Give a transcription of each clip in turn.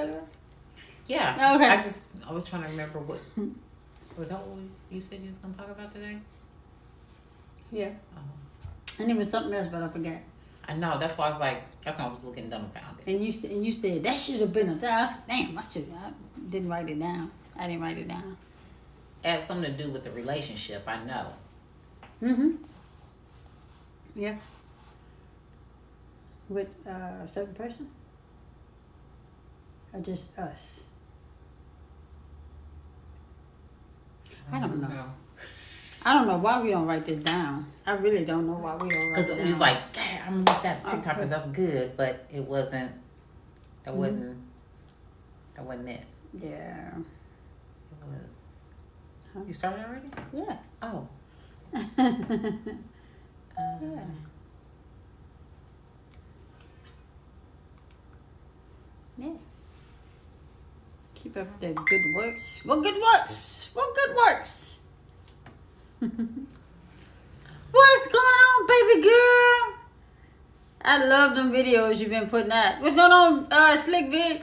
Telegram? Yeah. Oh, okay. I was trying to remember what. Was that what you said you was going to talk about today? Yeah. Oh. And it was something else, but I forgot. I know. That's why I was like, that's why I was looking dumbfounded. And you said, that should have been a thousand. Damn, I didn't write it down. I didn't write it down. It had something to do with the relationship, I know. Mm-hmm. Yeah. With a certain person? Or just us? I don't know. I don't know why we don't write this down. I really don't know why we don't write it down. Because it was like, damn, I'm gonna make that TikTok because that's good, but it wasn't. That wasn't. That wasn't it. Yeah. It was. You started already? Yeah. Oh. Yeah. Yeah. Keep up the good works. What good works? What good works? What's going on, baby girl? I love them videos you've been putting out. What's going on, Slick Vic?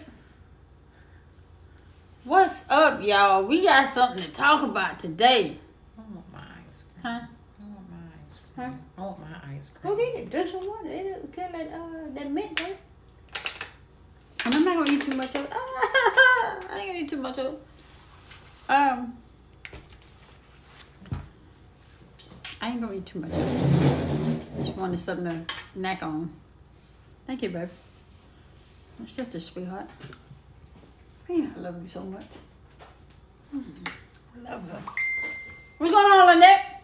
What's up, y'all? We got something to talk about today. I want my ice cream. Huh? I want my ice cream. Huh? I want my ice cream. Go get it. Drink some water. It'll kill that mint, though. And I'm not gonna eat too much of it. I ain't gonna eat too much of it. I ain't gonna eat too much of it. Just wanted something to snack on. Thank you, babe. You're such a sweetheart. Man, I love you so much. I love her. What's going on, Lynette?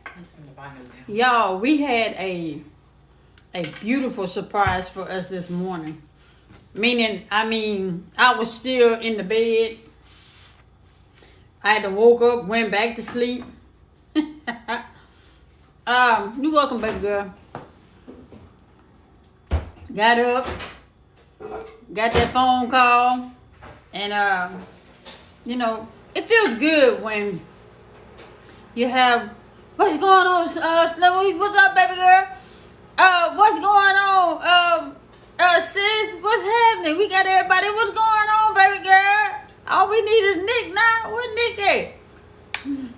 Y'all, we had a beautiful surprise for us this morning. I was still in the bed. I had to woke up, went back to sleep. You're welcome, baby girl. Got up, got that phone call, and it feels good when you have what's going on, Snowy? What's up, baby girl? What's going on, sis? What's happening? We got everybody. What's going on, baby girl? All we need is Nick now. Where Nick at?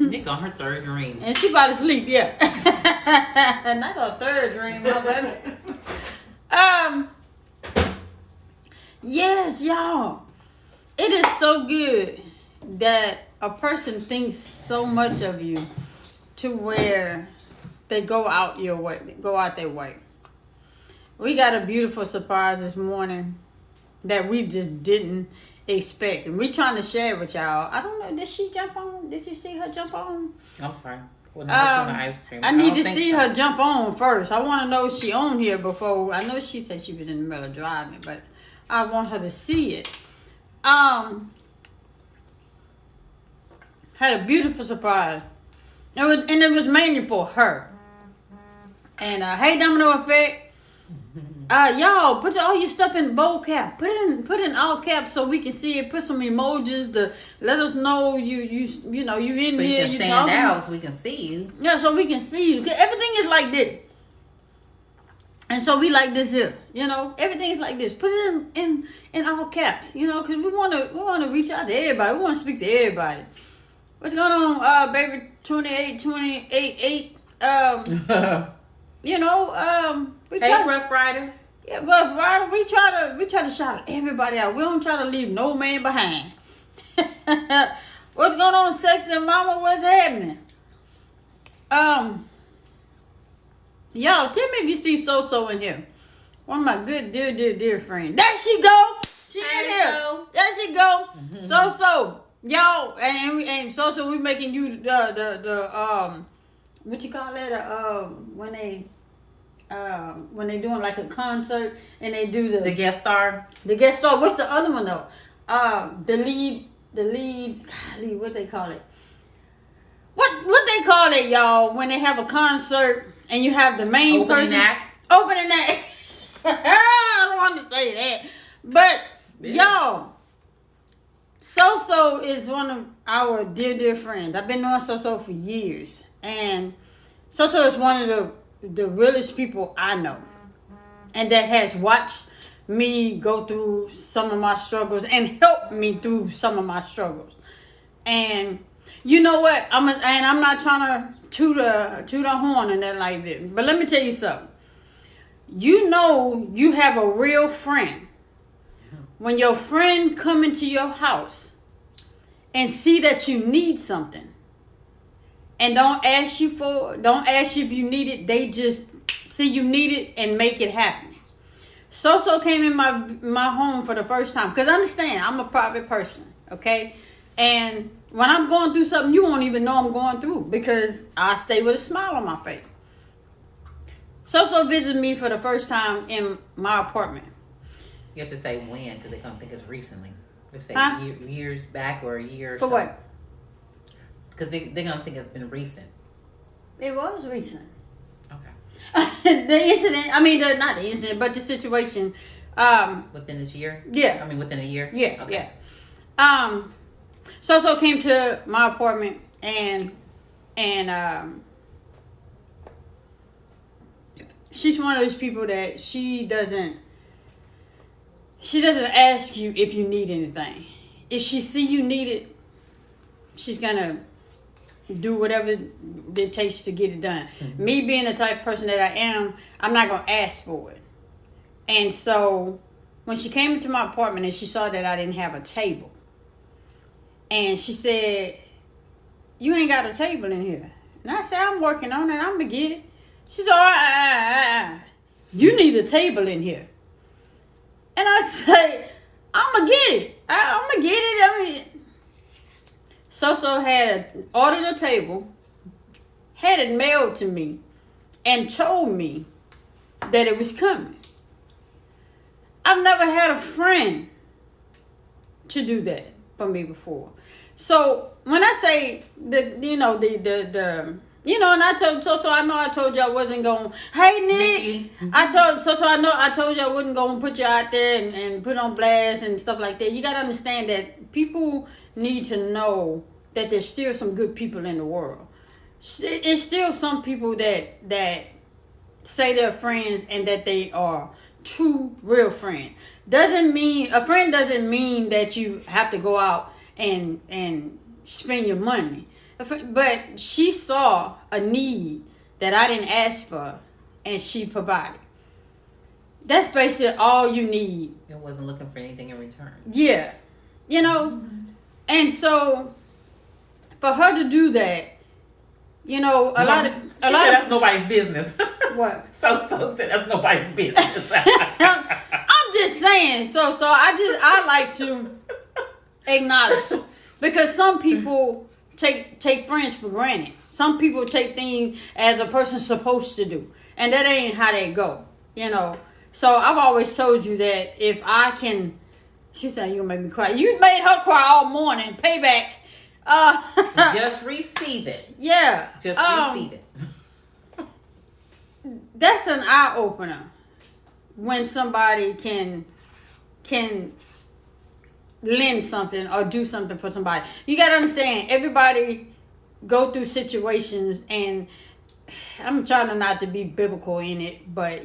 Nick on her third dream. And she about to sleep, yeah. Not her third dream, my baby. Yes, y'all. It is so good that a person thinks so much of you to where they go out their way. We got a beautiful surprise this morning that we just didn't expect. And we trying to share it with y'all. I don't know. Did she jump on? Did you see her jump on? I'm sorry. Well, ice cream. I need to see her jump on first. I want to know if she on here before. I know she said she was in the middle of driving, but I want her to see it. Had a beautiful surprise. It was mainly for her. And hey, Domino Effect. Y'all, put all your stuff in bold cap. Put in all caps so we can see it. Put some emojis to let us know you in so here. You can stand out so we can see you. Yeah, so we can see you. 'Cause everything is like this. And so we like this here. Everything is like this. Put it in all caps. Because we wanna reach out to everybody. We wanna speak to everybody. What's going on, baby? 28. Hey, Rough Rider. Yeah, Rough Rider. We try to shout everybody out. We don't try to leave no man behind. What's going on, sexy mama? What's happening? Y'all, tell me if you see So in here. One of my good dear friends. There she go. She in here. There she go. So. Y'all, and So we making you the what you call that? When they doing like a concert and they do the guest star. The guest star. What's the other one though? The lead. Golly, what they call it? What they call it, y'all? When they have a concert and you have the main Opening person. act. Opening act. I don't want to say that, but y'all. So is one of our dear friends. I've been knowing So for years. And So is one of the realest people I know. And that has watched me go through some of my struggles and help me through some of my struggles. And you know what? I'm not trying to toot a horn and that like that. But let me tell you something. You know you have a real friend when your friend come into your house and see that you need something and don't ask you if you need it. They just see you need it and make it happen. So came in my home for the first time. Because understand, I'm a private person, okay? And when I'm going through something, you won't even know I'm going through because I stay with a smile on my face. So visited me for the first time in my apartment. You have to say when because they're going to think it's recently. You say years back or a year or so. For what? Because they're going to think it's been recent. It was recent. Okay. The incident, not the incident, but the situation. Within this year? Yeah. Within a year? Yeah, okay. Yeah. So came to my apartment and she's one of those people that she doesn't ask you if you need anything. If she see you need it, she's gonna do whatever it takes to get it done. Mm-hmm. Me being the type of person that I am, I'm not gonna ask for it. And so when she came into my apartment and she saw that I didn't have a table, and she said, "You ain't got a table in here." And I said, "I'm working on it. I'm gonna get it." She said, "You need a table in here." And I said, "I'm gonna get it. I'm gonna get it." So had ordered a table, had it mailed to me, and told me that it was coming. I've never had a friend to do that for me before. So when I say and I told you I wasn't going. Hey Nick, I told you I wasn't going to put you out there and put on blast and stuff like that. You got to understand that people need to know that there's still some good people in the world. It's still some people that say they're friends and that they are true, real friends. A friend doesn't mean that you have to go out and spend your money. But she saw a need that I didn't ask for, and she provided. That's basically all you need. It wasn't looking for anything in return. Yeah. And so for her to do that, that's nobody's business. What? So said that's nobody's business. I'm just saying. So I like to acknowledge, because some people take friends for granted. Some people take things as a person's supposed to do, and that ain't how they go. So I've always told you that if I can. She said, "You gonna make me cry." You made her cry all morning. Payback. Just receive it. Yeah. Just receive it. That's an eye opener when somebody can lend something or do something for somebody. You got to understand, everybody go through situations, and I'm trying not to be biblical in it, but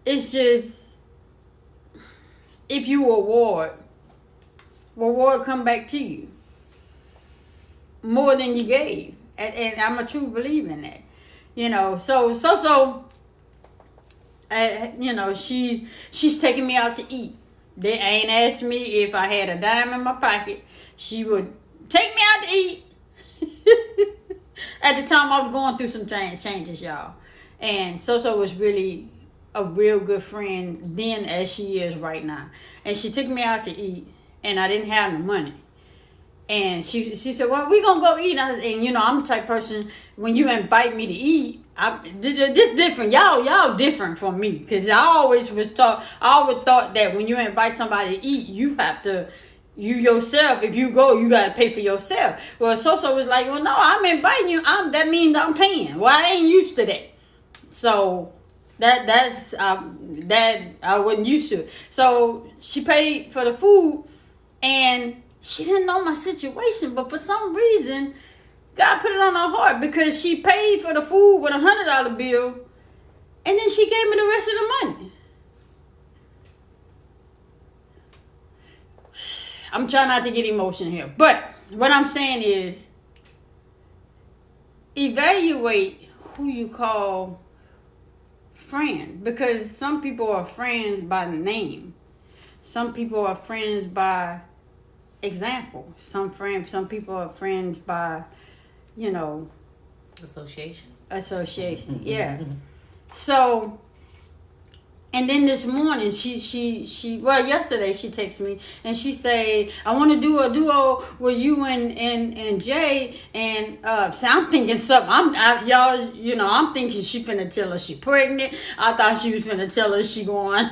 it's just, if you reward come back to you more than you gave, and I'm a true believer in that. She's taking me out to eat. They ain't asked me if I had a dime in my pocket. She would take me out to eat. At the time, I was going through some changes, y'all. And So was really a real good friend then as she is right now. And she took me out to eat, and I didn't have no money. And she said, "Well, we gonna go eat." And I'm the type of person, when you invite me to eat, this different. Y'all different from me, because I always thought that when you invite somebody to eat, you have to, you yourself, if you go, you gotta pay for yourself. Well, So was like, "Well, no, I'm inviting you. That means I'm paying." Well, I ain't used to that, so that I wasn't used to. So she paid for the food, and she didn't know my situation, but for some reason, God put it on her heart, because she paid for the food with $100 bill, and then she gave me the rest of the money. I'm trying not to get emotional here. But what I'm saying is, evaluate who you call friend, because some people are friends by name. Some people are friends by example. Some people are friends by, association. Yeah. So, and then this morning, yesterday she texted me and she said, I want to do a duo with you and Jay. And so I'm thinking something. I'm thinking she finna tell us she pregnant. I thought she was finna tell us she going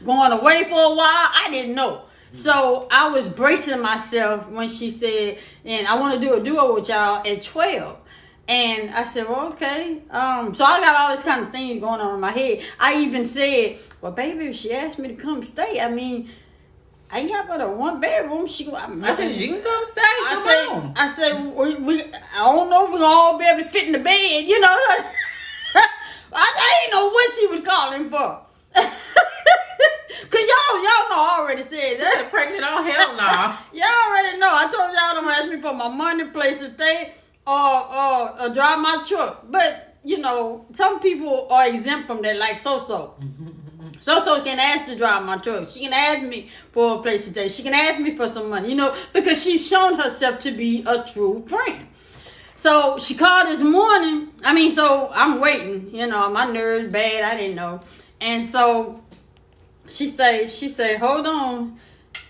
away for a while. I didn't know. So I was bracing myself when she said, and I want to do a duo with y'all at 12. And I said, well, okay. So I got all this kind of things going on in my head. I even said, well, baby, if she asked me to come stay, I mean, I ain't got but a one bedroom. I said, you can come stay. Come on. I said, I don't know if we're going to all be able to fit in the bed, I didn't know what she was calling for. Cause y'all know I already said that. She's pregnant. Oh, hell no. Y'all already know. I told y'all don't ask me for my money, place to stay, or drive my truck. But, some people are exempt from that, like So-So. So can ask to drive my truck. She can ask me for a place to stay. She can ask me for some money, because she's shown herself to be a true friend. So she called this morning. So I'm waiting. My nerves bad. I didn't know. And so she say, hold on.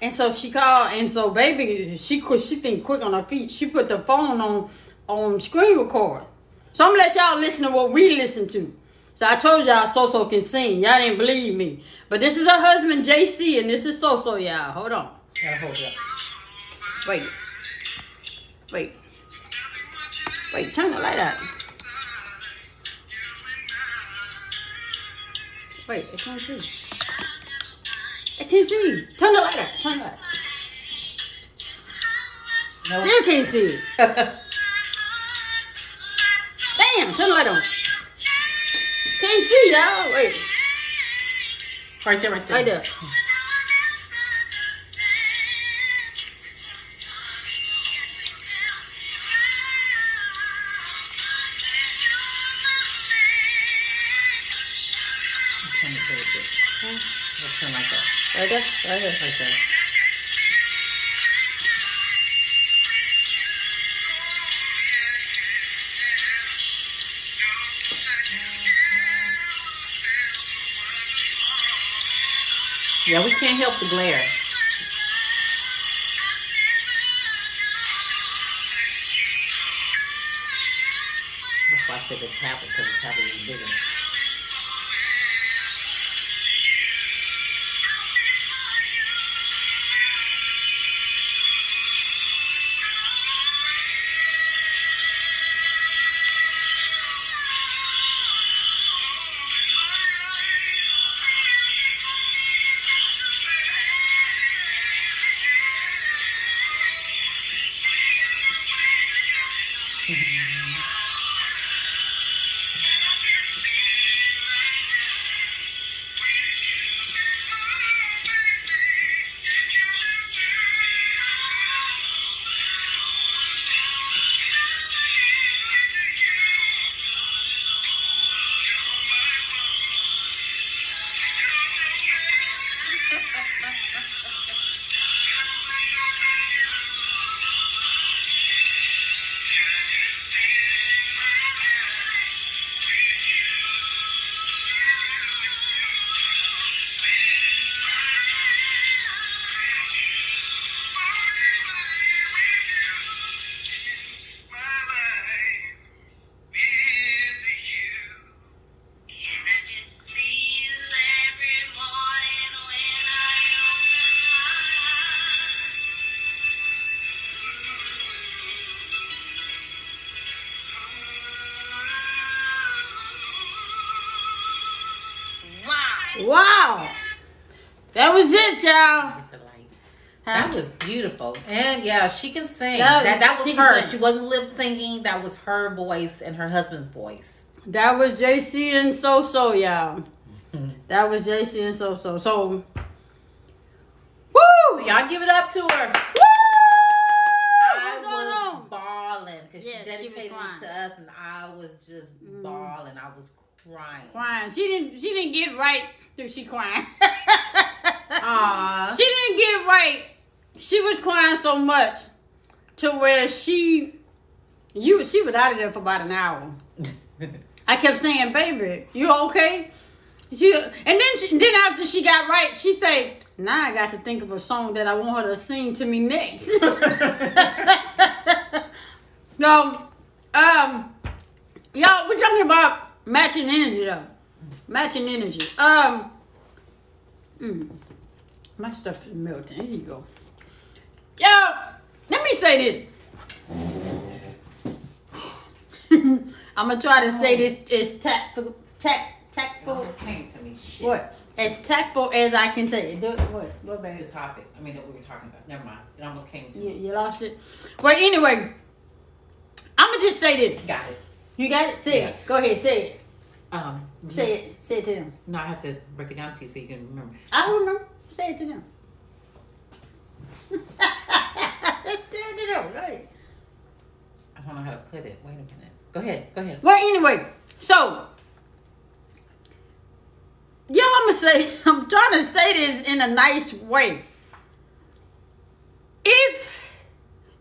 And so she called. And so baby, she been quick on her feet. She put the phone on screen record. So I'm going to let y'all listen to what we listen to. So I told y'all So-So can sing. Y'all didn't believe me. But this is her husband, JC, and this is So-So, y'all. Hold on. Hold up. Wait, turn the light out. Wait, I can't see. Turn the light out. Nope. Still can't see. Damn, turn the light on. Can't see, y'all. Wait. Right there. Right there. Turn like that. Right there? Right there. Yeah, we can't help the glare. That's why I said the tablet, because the tablet is bigger. Wow. That was it, y'all. Get the light. That was beautiful. And yeah, she can sing. That was she her. can sing. She wasn't lip singing. That was her voice and her husband's voice. That was JC and So-So, y'all. That was JC and So-So. So, woo! Woo! Y'all give it up to her. I was bawling because she dedicated it to us, and I was just bawling. I was crying. She didn't get right. She crying. Aww. She didn't get right. She was crying so much to where she was out of there for about an hour. I kept saying, "Baby, you okay?" Then after she got right, she said, "Now I got to think of a song that I want her to sing to me next." So, y'all, we're talking about matching energy, though. Matching energy. My stuff is melting. Here you go. Y'all, let me say this. I'm gonna try to say this as tactful. It almost came to me. Shit. What? As tactful as I can say it. What, baby? The topic. I mean, that we were talking about. Never mind. It almost came to me. You lost it. Well, anyway, I'm gonna just say this. Got it. You got it? Say it. Go ahead, say it. Say it. Say it to them. No, I have to break it down to you so you can remember. I don't remember. Say it to them. Say it to them. Right. I don't know how to put it. Wait a minute. Go ahead. Well, anyway, so y'all, I'm trying to say this in a nice way. If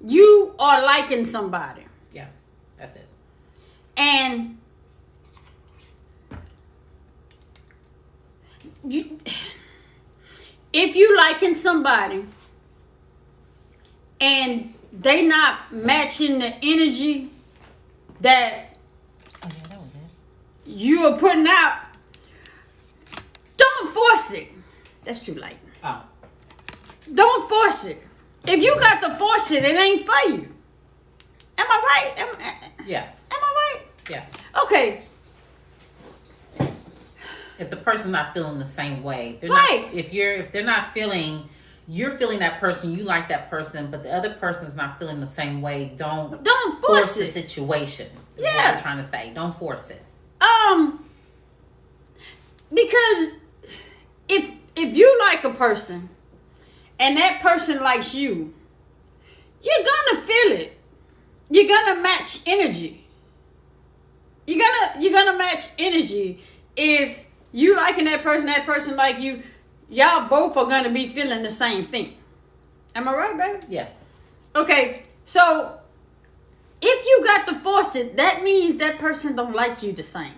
you are liking somebody, yeah, that's it. And if you liking somebody and they not matching the energy that you are putting out, don't force it. That's too late. Oh. Don't force it. If you got to force it, it ain't for you. Am I right? Yeah. Am I right? Yeah. Okay. If the person's not feeling the same way, right? If they're not feeling, you're feeling that person, you like that person, but the other person's not feeling the same way. Don't force the situation. Is what I'm trying to say. Don't force it. Because if you like a person and that person likes you, you're gonna feel it. You're gonna match energy. You're gonna match energy. If you liking that person like you, y'all both are gonna be feeling the same thing. Am I right, baby? Yes. Okay, so if you got to force it, that means that person don't like you the same.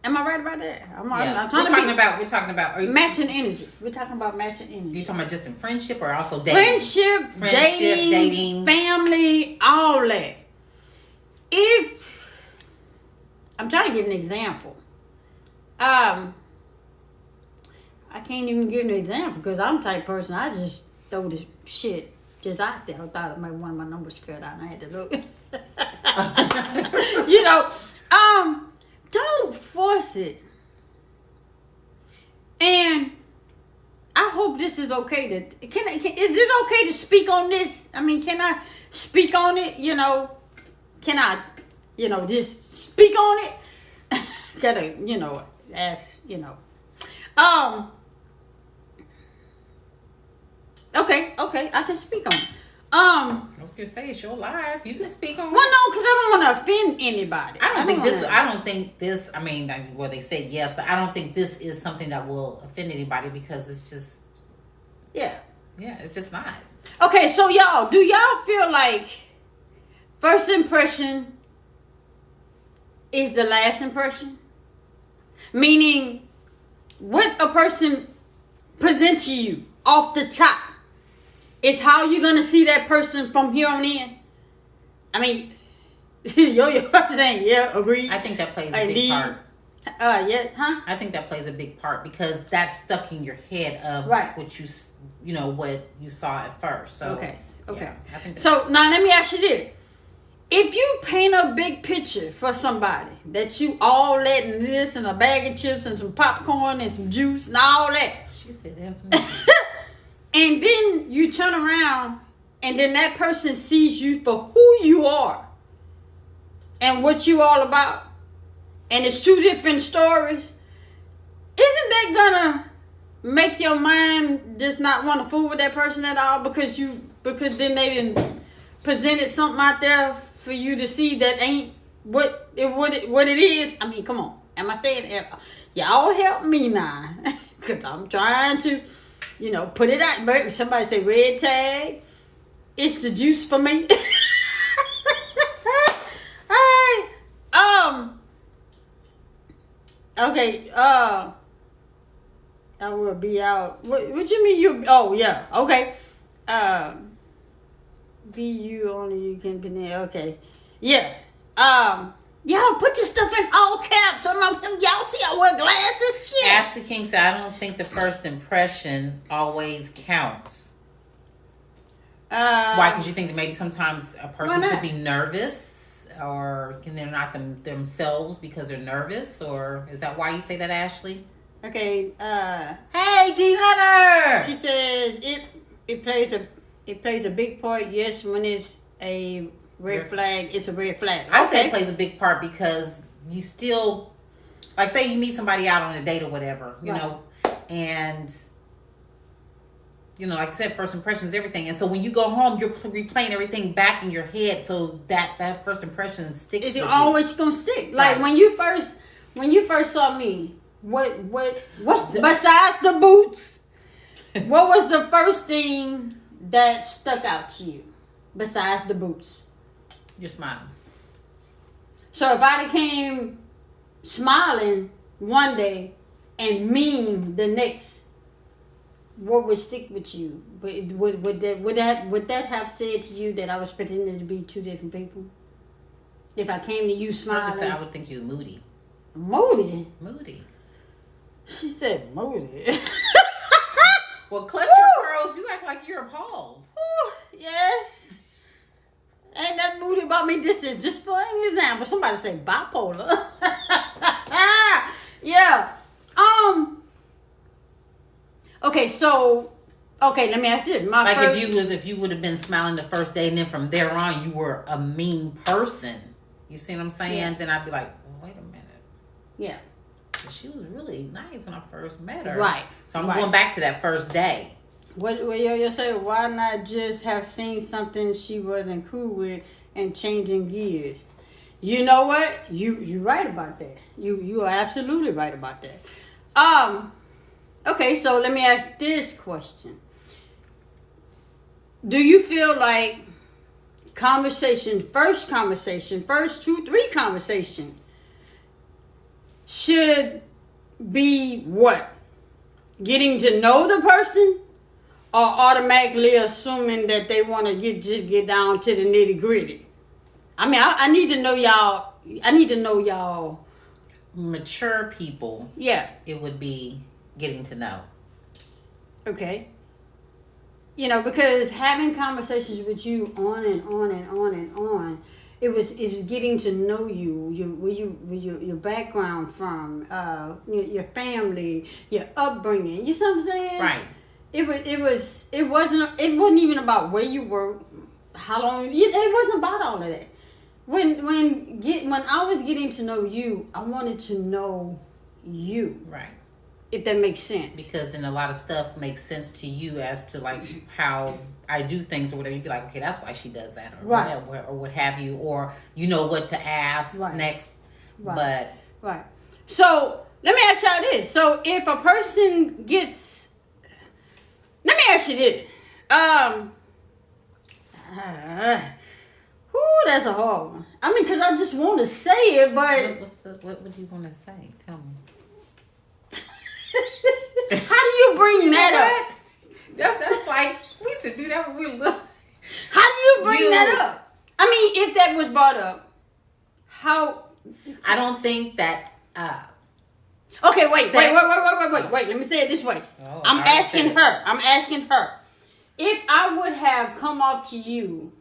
Am I right about that? Yes. We're talking about matching energy. We're talking about matching energy. You talking about just in friendship or also dating? Friendship, dating, family, all that. If I'm trying to give an example, I can't even give an example because I'm the type of person, I just throw this shit just out there. I thought maybe one of my numbers fell out and I had to look. Don't force it. And I hope this is okay is it okay to speak on this? I mean, can I speak on it? Can I, just speak on it? Gotta, ask, Okay, I can speak on it. I was gonna say it's your life. You can speak on. Well, no, because I don't want to offend anybody. I don't think this. I mean, well, they say yes, but I don't think this is something that will offend anybody because it's just. Yeah, it's just not. Okay, so y'all, do y'all feel like first impression is the last impression? Meaning, what a person presents to you off the top is how you're going to see that person from here on in. I mean, you're saying, yeah, agree. I think that plays a big part. Yeah, huh? I think that plays a big part because that's stuck in your head of what what you saw at first. So okay. Yeah, I think so now let me ask you this. If you paint a big picture for somebody that you all that and this and a bag of chips and some popcorn and some juice and all that. She said that's me. And then you turn around and then that person sees you for who you are and what you all about. And it's two different stories. Isn't that gonna make your mind just not want to fool with that person at all because then they didn't presented something out there for you to see that ain't what it is. I mean, come on. Am I saying it? Y'all help me now. Because I'm trying to, put it out. But somebody say red tag. It's the juice for me. Alright. Okay. I will be out. What you mean you? Oh, yeah. Okay. VU only you can be there. Okay. Yeah. Y'all put your stuff in all caps. Y'all see I wear glasses? Shit. Ashley King said, I don't think the first impression always counts. Why? Because you think that maybe sometimes a person could be nervous or they're not themselves because they're nervous? Or is that why you say that, Ashley? Okay. Hey, D Hunter! She says it plays a big part, yes, when it's a red flag, it's a red flag. I say it plays a big part because you still, like, say you meet somebody out on a date or whatever, you know, and, like I said, first impression is everything. And so when you go home, you're replaying everything back in your head so that first impression sticks with you. It's always going to stick. Like, when you first saw me, what's besides the boots, what was the first thing that stuck out to you besides the boots? Your smile. So if I came smiling one day and mean the next, what would stick with you? Would that have said to you that I was pretending to be two different people? If I came to you smiling, I would think you were moody. Moody. She said moody. Well, clutch your pearls. You act like you're appalled. Yes. Ain't nothing moody about me. This is just for an example. Somebody say bipolar. Yeah. Okay, let me ask this. If you would have been smiling the first day and then from there on you were a mean person. You see what I'm saying? Yeah. Then I'd be like, wait a minute. Yeah. She was really nice when I first met her. Right. So I'm going back to that first day. What you say? Why not just have seen something she wasn't cool with and changing gears? You know what? You're right about that. You are absolutely right about that. Okay, so let me ask this question. Do you feel like first 2-3 conversation should be what? Getting to know the person? Or automatically assuming that they want to get down to the nitty gritty. I mean, I need to know y'all. Mature people. Yeah. It would be getting to know. Okay. Because having conversations with you on and on and on and on, it was getting to know you, where your background from, your family, your upbringing. You see what I'm saying? Right. It wasn't even about where you were, how long. It wasn't about all of that. When I was getting to know you, I wanted to know you. Right. If that makes sense. Because then a lot of stuff makes sense to you as to like how I do things or whatever. You'd be like, okay, that's why she does that, or whatever, or what have you, or you know what to ask next. Right. Right. So let me ask y'all this. So if a person gets, let me ask you this. That's a hard one. I mean, because I just want to say it, but what would you want to say? Tell me. How do you bring that up? That's like we used to do that when we were little. How do you bring that up? I mean, if that was brought up, how? I don't think that. Okay, wait. Let me say it this way. I'm asking her. If I would have come up to you,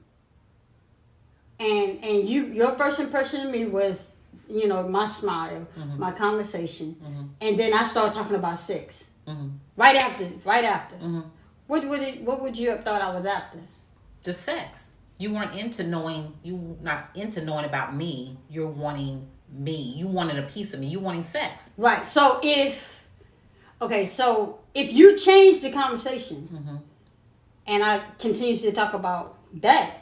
and your first impression of me was, my smile, my conversation, and then I start talking about sex. Right after. Mm-hmm. What would you have thought I was after? The sex. You weren't into knowing. You not into knowing about me. You're wanting me. You wanted a piece of me. You wanting sex. Right. So if you change the conversation Mm-hmm. and I continue to talk about that,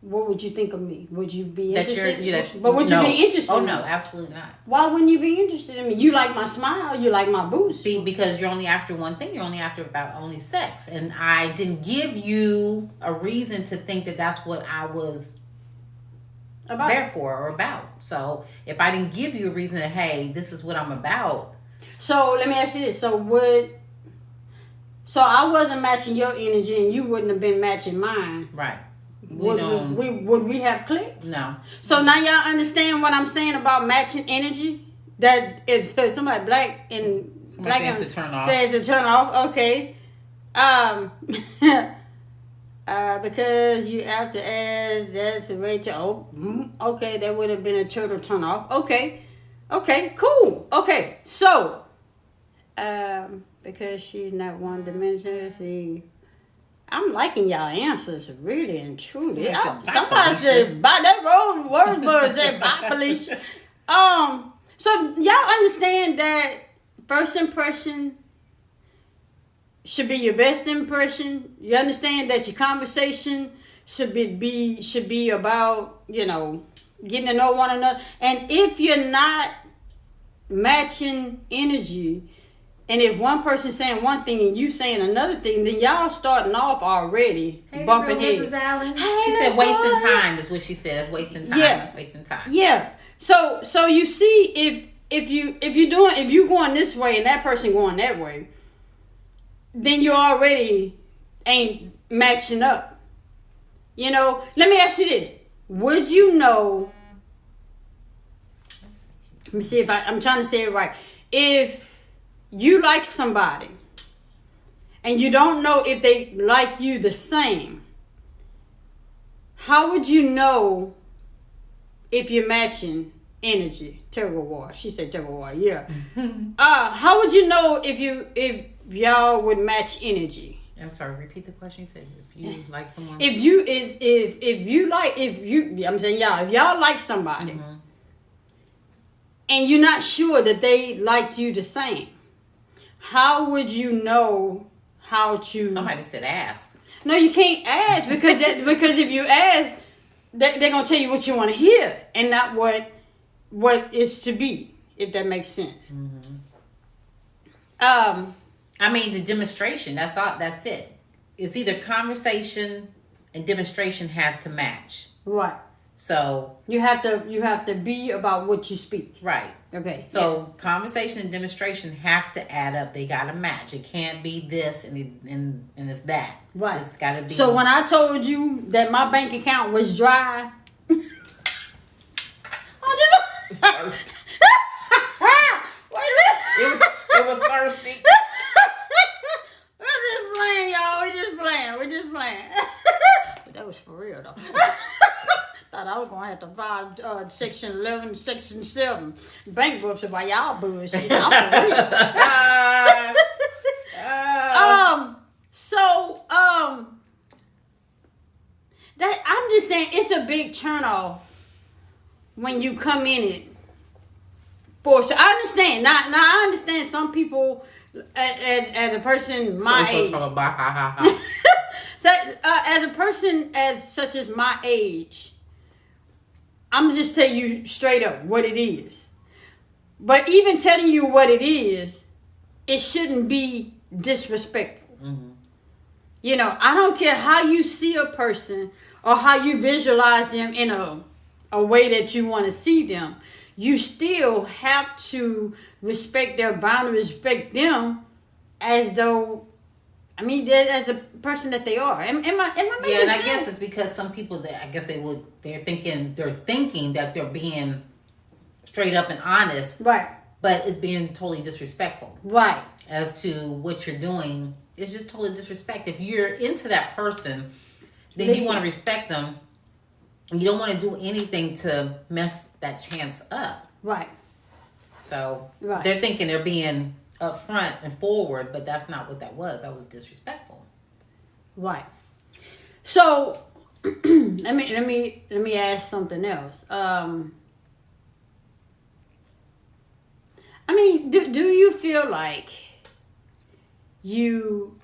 what would you think of me? Would you be interested? But would you be interested? Oh, in no, me? absolutely not. Why wouldn't you be interested in me? You like my smile. You like my boots. Because you're only after one thing. You're only after about only sex. And I didn't give you a reason to think that that's what I was there for or about. So if I didn't give you a reason that, hey, this is what I'm about. So let me ask you this. So I wasn't matching your energy and you wouldn't have been matching mine. Right. Would we have clicked? No. So now y'all understand what I'm saying about matching energy? That if somebody black and black says to turn off. Says to turn off, okay. Because you have to ask, that's the way to okay, that would have been a total turn off. Okay, cool. Okay, so because she's not one dimensional, see. I'm liking y'all answers, really and truly. Somebody said, "By that road, word said, bye, Felicia." So y'all understand that first impression should be your best impression. You understand that your conversation should be about, getting to know one another. And if you're not matching energy, and if one person's saying one thing and you saying another thing, then y'all starting off already bumping heads. Mrs. Allen. She said wasting time is what she said. It's wasting time. Yeah. Wasting time. Yeah. So you see, if you going this way and that person going that way, then you already ain't matching up. Let me ask you this: would you know? Let me see if I'm trying to say it right. If you like somebody and you don't know if they like you the same, how would you know if you're matching energy? Terrible war. She said terrible war. Yeah. How would you know if y'all would match energy? I'm sorry, repeat the question. You said if you like someone. If y'all like somebody, mm-hmm. and you're not sure that they like you the same, how would you know how to? Somebody said ask. No, you can't ask because if you ask, they're gonna tell you what you want to hear and not what is to be. If that makes sense. Mm-hmm. I mean, the demonstration. That's all. That's it. It's either conversation and demonstration has to match. Right. So you have to be about what you speak. Right. Okay. So conversation and demonstration have to add up. They gotta match. It can't be this and it's that. Right. It's gotta be. So when I told you that my bank account was dry, it's thirsty. Wait a minute. It was thirsty. We're just playing. But that was for real though. Thought I was gonna have to file section 11, section 7 bankruptcy by y'all bullshit. I'm for real. That I'm just saying it's a big turnoff when you come in it. For sure, I understand. Now I understand some people as a person my age. So as a person such as my age, I'm just telling you straight up what it is. But even telling you what it is, it shouldn't be disrespectful. Mm-hmm. I don't care how you see a person or how you visualize them in a way that you want to see them. You still have to respect their boundaries, respect them as though, as a person that they are. Am I making sense? Yeah, and I guess it's because some people they're thinking that they're being straight up and honest. Right. But it's being totally disrespectful. Right. As to what you're doing. It's just totally disrespect. If you're into that person, then you want to respect them. You don't want to do anything to mess that chance up. Right. So they're thinking they're being upfront and forward, but that's not what that was. That was disrespectful. Right. So let me ask something else. Do you feel like you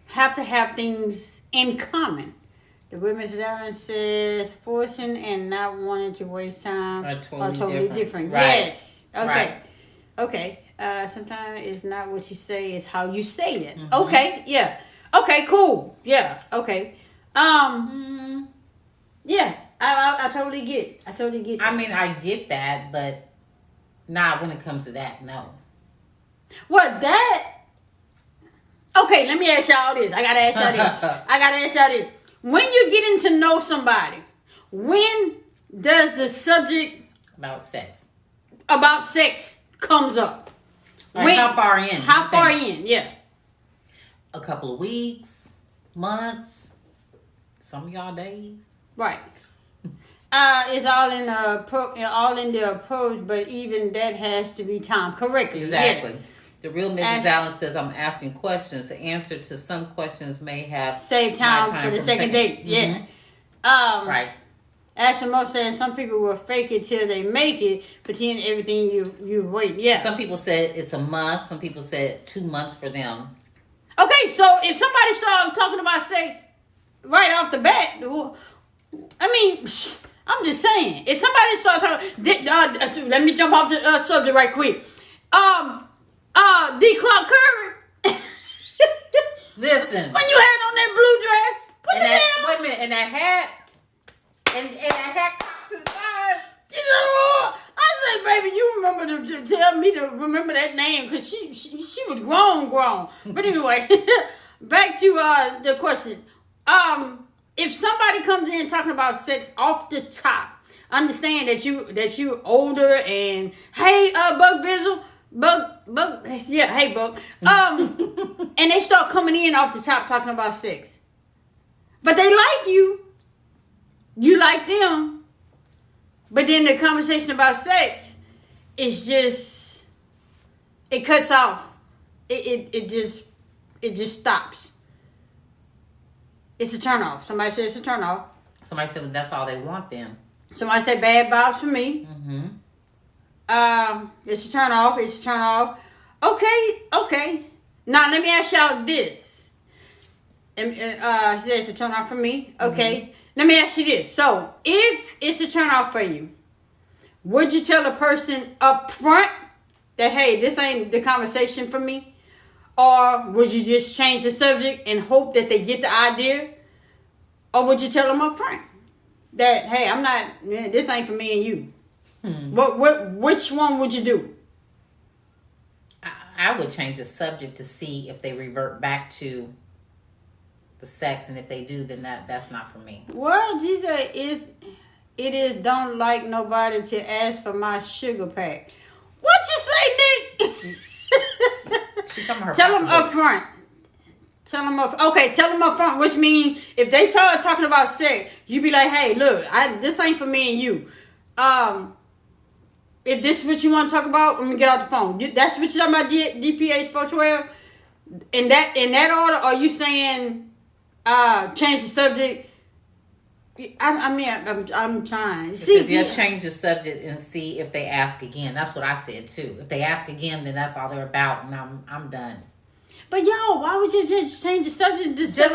have to have things in common. The women's balance says forcing and not wanting to waste time are totally different. Right. Yes. Okay. Right. Okay. Sometimes it's not what you say, it's how you say it. Mm-hmm. Okay. Yeah. Okay. Cool. Yeah. Okay. Yeah. I totally get it. I totally get it. I mean, I get that, but not when it comes to that. No. Well, that. Okay. Let me ask y'all this. I gotta ask y'all this. When you're getting to know somebody, when does the subject about sex comes up? When, how far in? How far in? Yeah. A couple of weeks, months, some of y'all days. Right. It's all in the approach, but even that has to be timed correctly. Exactly. Yeah. The real Mrs. Allen says, I'm asking questions. The answer to some questions may have save time for the second date. Yeah. Mm-hmm. Right. Ashley Moore says some people will fake it till they make it, pretend everything you wait. Yeah. Some people said it's a month. Some people said 2 months for them. Okay, so if somebody started talking about sex right off the bat, I mean, I'm just saying. If somebody started talking, let me jump off the subject right quick. D. Clark Curry. Listen. When you had on that blue dress, what the hell? Wait a minute, and that hat, and that hat cocked to the side. I said, baby, you remember to tell me to remember that name because she was grown. But anyway, back to the question. If somebody comes in talking about sex off the top, understand that you older and hey, Buck Bizzle. Buck, yeah, hey, Buck. And they start coming in off the top talking about sex. But they like you. You like them. But then the conversation about sex is just, it cuts off. It just stops. It's a turnoff. Somebody says it's a turnoff. Somebody said, well, that's all they want then. Somebody said bad vibes for me. Mm-hmm. It's a turn off. It's a turn off. Okay. Now let me ask y'all this. It's a turn off for me. Okay. Mm-hmm. Let me ask you this. So if it's a turn off for you, would you tell a person up front that, hey, this ain't the conversation for me? Or would you just change the subject and hope that they get the idea? Or would you tell them up front that, hey, this ain't for me and you? Which one would you do? I would change the subject to see if they revert back to the sex, and if they do, then that's not for me. Well, Jesus is don't like nobody to ask for my sugar pack. What you say, Nick? She talking about her. Tell them up front. Tell them up front, which means if they start talking about sex, you be like, hey, look, this ain't for me and you. If this is what you want to talk about, let me get out the phone. That's what you're talking about, DPA Sport 12? In that order, are you saying change the subject? I'm trying. Change the subject and see if they ask again. That's what I said too. If they ask again, then that's all they're about, and I'm done. But y'all, why would you just change the subject and just tell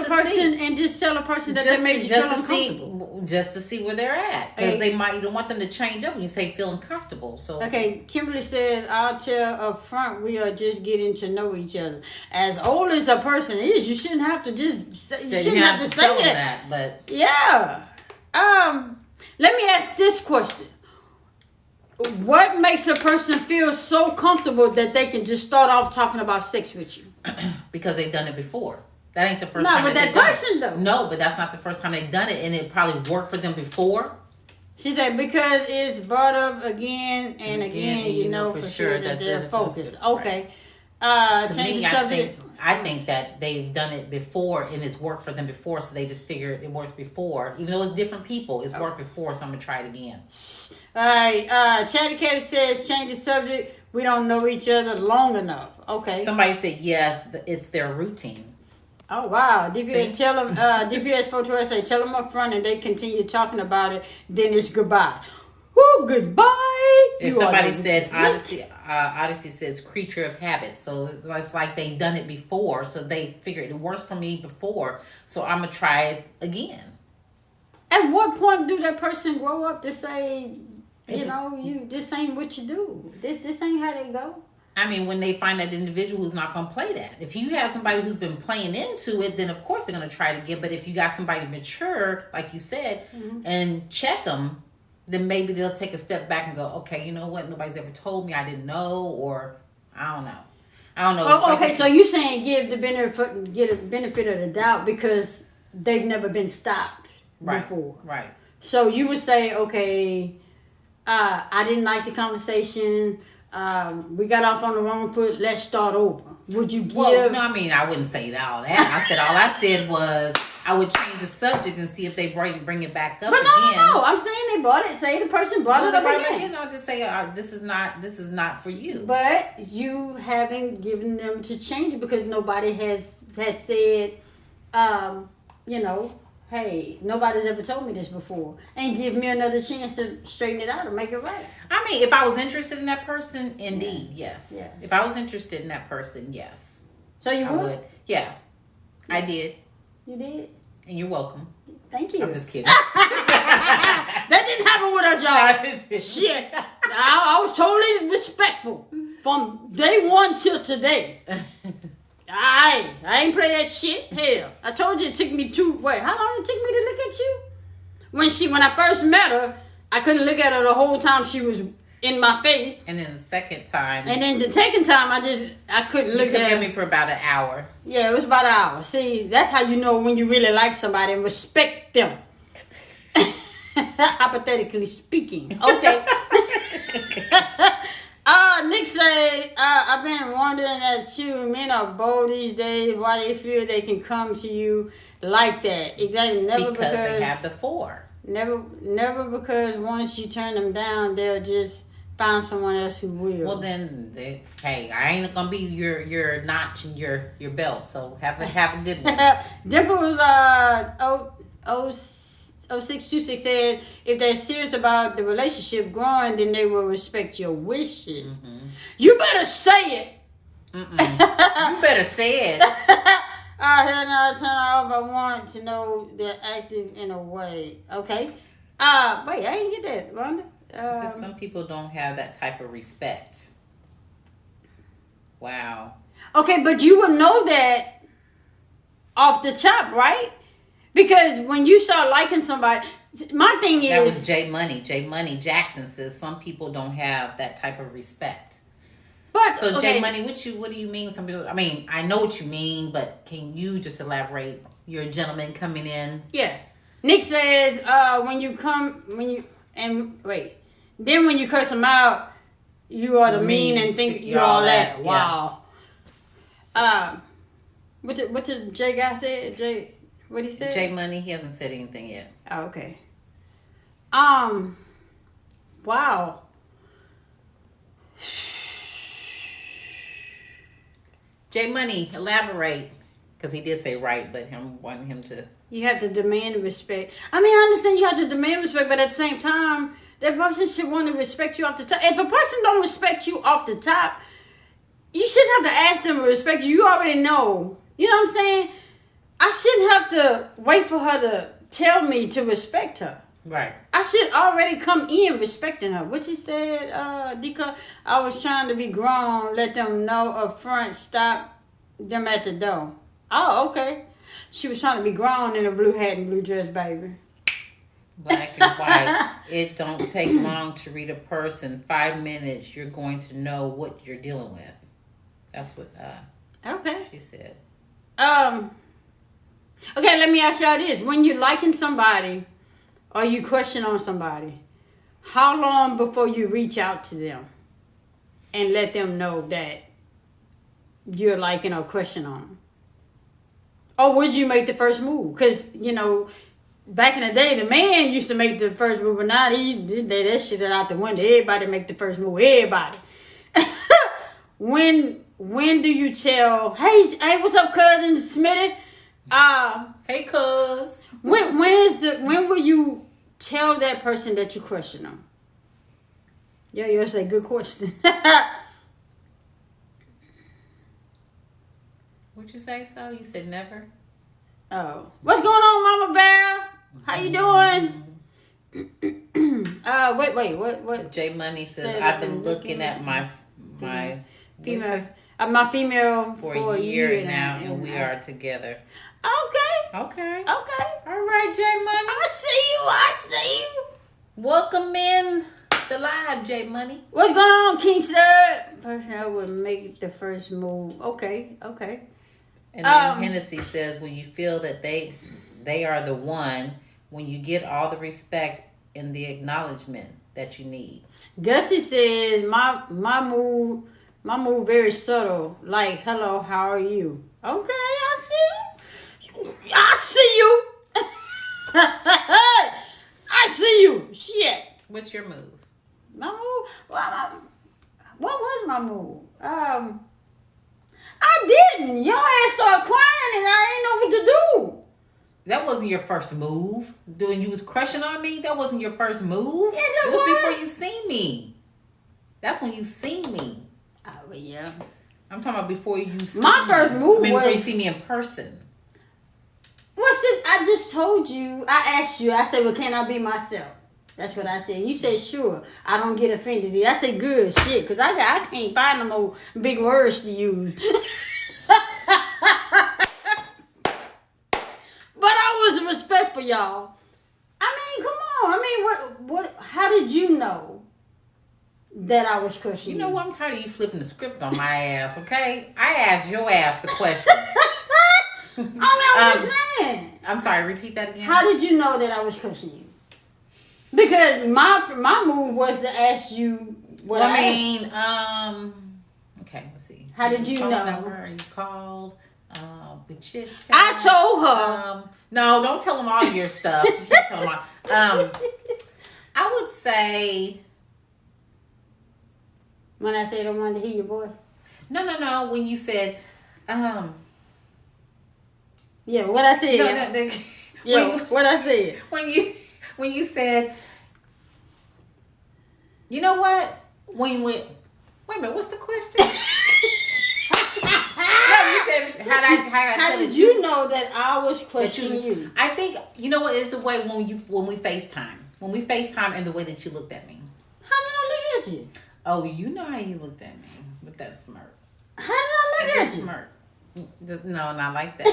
a person that they made you feel uncomfortable? Just to see where they're at. Because you don't want them to change up when you say feel uncomfortable. So okay, Kimberly says, I'll tell up front we are just getting to know each other. As old as a person is, you shouldn't have to say that. But yeah. Let me ask this question. What makes a person feel so comfortable that they can just start off talking about sex with you? Because they've done it before. That ain't the first time. No, but that person though. No, but that's not the first time they've done it, and it probably worked for them before. She said because it's brought up again and again, you know for sure that they're focused. Okay. Right. Change the subject. I think that they've done it before and it's worked for them before, so they just figured it works before. Even though it's different people, it's worked before, so I'm going to try it again. All right. Chatty Catty says, change the subject. We don't know each other long enough. Okay. Somebody said, yes, it's their routine. Oh, wow. DPS 412 say, tell them up front and they continue talking about it, then it's goodbye. Woo, goodbye. If somebody said Odyssey says creature of habit, so it's like they've done it before, so they figured it works for me before, so I'm gonna try it again. At what point do that person grow up to say, this ain't what you do? This ain't how they go? I mean, when they find that individual who's not going to play that. If you have somebody who's been playing into it, then of course they're going to try to get. But if you got somebody mature, like you said, and check them, then maybe they'll take a step back and go, okay, you know what? Nobody's ever told me. I didn't know, or I don't know. Oh, okay, so you're saying give the benefit of the doubt because they've never been stopped before. Right. So you would say, okay, I didn't like the conversation. We got off on the wrong foot. Let's start over. Would you give? Well, no, I mean, I wouldn't say all that. All I said was I would change the subject and see if they bring it back up. But again. No. I'm saying they brought it. Say the person brought it up again. I'll just say this is not for you. But you haven't given them to change it because nobody has said, hey, nobody's ever told me this before. And give me another chance to straighten it out and make it right. I mean, if I was interested in that person, indeed, yes. Yeah. If I was interested in that person, yes. So you would? Yeah. I did. You did? And you're welcome. Thank you. I'm just kidding. That didn't happen with us, y'all. Shit. I was totally respectful from day one till today. I ain't play that shit. Hell, I told you it took me how long it took me to look at you? When I first met her, I couldn't look at her the whole time she was in my face. And then the second time. And then the second time, I couldn't look at her. Me for about an hour. Yeah, it was about an hour. See, that's how you know when you really like somebody and respect them. Hypothetically speaking. Okay. Nick say, I've been wondering as too, men are bold these days, why they feel they can come to you like that. Exactly. Never because they have before. Never because once you turn them down, they'll just find someone else who will. Well then, hey, I ain't gonna be your notch and your belt, so have a good one. Dimples 0626 said, if they're serious about the relationship growing, then they will respect your wishes. Mm-hmm. You better say it. You better say it. Hell no, turn off. I want to know they're active in a way. Okay. Wait, I didn't get that, Rhonda. Some people don't have that type of respect. Wow. Okay, but you will know that off the top, right? Because when you start liking somebody, my thing is... That was J Money. J Money Jackson says some people don't have that type of respect. But so okay. J Money, what do you mean? Some people... I mean, I know what you mean, but can you just elaborate? You're a gentleman coming in. Yeah. Nick says, then when you curse them out, you are the mean and think you're all that. Wow. Yeah. What did Jay guy say? What he said? J Money, he hasn't said anything yet. Oh, okay. Wow. J Money, elaborate. Because he did say right, but wanting him to... You have to demand respect. I mean, I understand you have to demand respect, but at the same time, that person should want to respect you off the top. If a person don't respect you off the top, you shouldn't have to ask them to respect you. You already know. You know what I'm saying? I shouldn't have to wait for her to tell me to respect her. Right. I should already come in respecting her. What you said, Decla, I was trying to be grown, let them know up front, stop them at the door. Oh, okay. She was trying to be grown in a blue hat and blue dress, baby. Black and white. It don't take long to read a person. 5 minutes, you're going to know what you're dealing with. That's what she said. Okay, let me ask y'all this. When you're liking somebody or you question on somebody, how long before you reach out to them and let them know that you're liking or question on them? Or would you make the first move? Because, back in the day, the man used to make the first move, but now that shit is out the window. Everybody make the first move. Everybody. When do you tell, hey, what's up, cousin Smitty? Hey, cuz. When will you tell that person that you question them? Yeah, you say good question. What'd you say? So you said never. Oh, what's going on, Mama Bear? How you doing? Wait, what? J Money says I've been looking at my female, my female for a year now, and we are together. Okay. All right, J Money. I see you. Welcome in the live, J Money. What's going on, King Stud? Person that would make the first move. Okay. And then Hennessy says, when you feel that they are the one, when you get all the respect and the acknowledgement that you need. Gussie says my move very subtle. Like, hello, how are you? Okay, I see you. I see you. Shit. What's your move? My move? What was my move? I didn't. Your ass started crying and I ain't know what to do. That wasn't your first move. When you was crushing on me, that wasn't your first move. Yes, it was before you seen me. That's when you seen me. Oh, yeah. I'm talking about before you seen my first move was... before you see me in person. What's it? I just told you. I asked you. I said, well, can I be myself? That's what I said. You said, sure. I don't get offended. I said, good shit. Because I can't find no more big words to use. But I was respectful, y'all. I mean, come on. I mean, what? How did you know that I was crushing you? You know what? I'm tired of you flipping the script on my ass, okay? I asked your ass the questions. I'm just saying. I'm sorry, repeat that again. How did you know that I was crushing you? Because my move was to ask you what I mean. Okay, let's see. How did you know? Number, you called. We chit chat. I told her. No, don't tell them all your stuff. You can't tell them all. I would say. When I said I wanted to hear your voice. No. When you said, Yeah, what I said. No. Yeah, what I said. When you said, you know what? Wait a minute, what's the question? No, you said, how did you know that I was questioning you? I think, you know what, is the way when we FaceTime. When we FaceTime and the way that you looked at me. How did I look at you? Oh, you know how you looked at me with that smirk. How did I look at you? Smirk. No, not like that.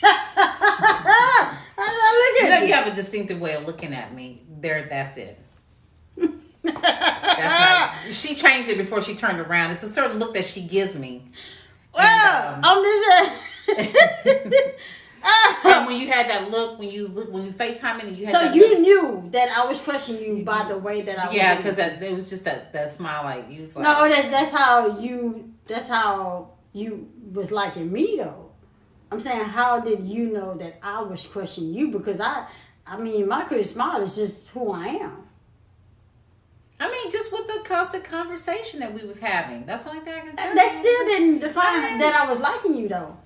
How did I look at you? You have a distinctive way of looking at me. That's it. She changed it before she turned around. It's a certain look that she gives me. Well, I'm just when you had that look when you was FaceTiming and you had so you knew that I was crushing you by the way that I was. Yeah, because it was just that smile, like you was like. No, that's how you was liking me though. I'm saying, how did you know that I was crushing you? Because I mean, my good smile is just who I am. I mean, just with the constant conversation that we was having. That's the only thing I can tell you. That still didn't define that I was liking you, though.